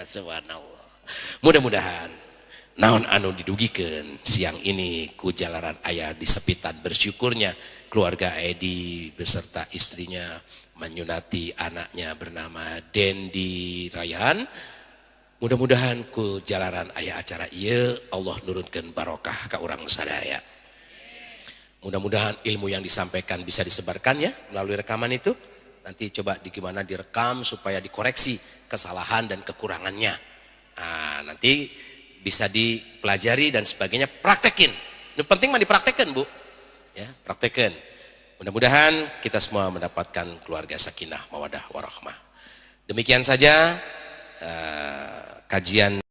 Subhanallah. Mudah-mudahan naon anu didugikeun siang ini ku jalaran aya di sepitan bersyukurnya keluarga Edi beserta istrinya menyunati anaknya bernama Dendi Rayhan. Mudah-mudahan ku jalaran aya acara ieu Allah nurunkeun barokah ka urang sadaya. Mudah-mudahan ilmu yang disampaikan bisa disebarkan ya melalui rekaman itu. Nanti coba gimana direkam supaya dikoreksi kesalahan dan kekurangannya. Nah, nanti bisa dipelajari dan sebagainya, praktekin. Yang penting mah dipraktekin, Bu. Ya, praktekin. Mudah-mudahan kita semua mendapatkan keluarga sakinah, mawadah, warahmah. Demikian saja kajian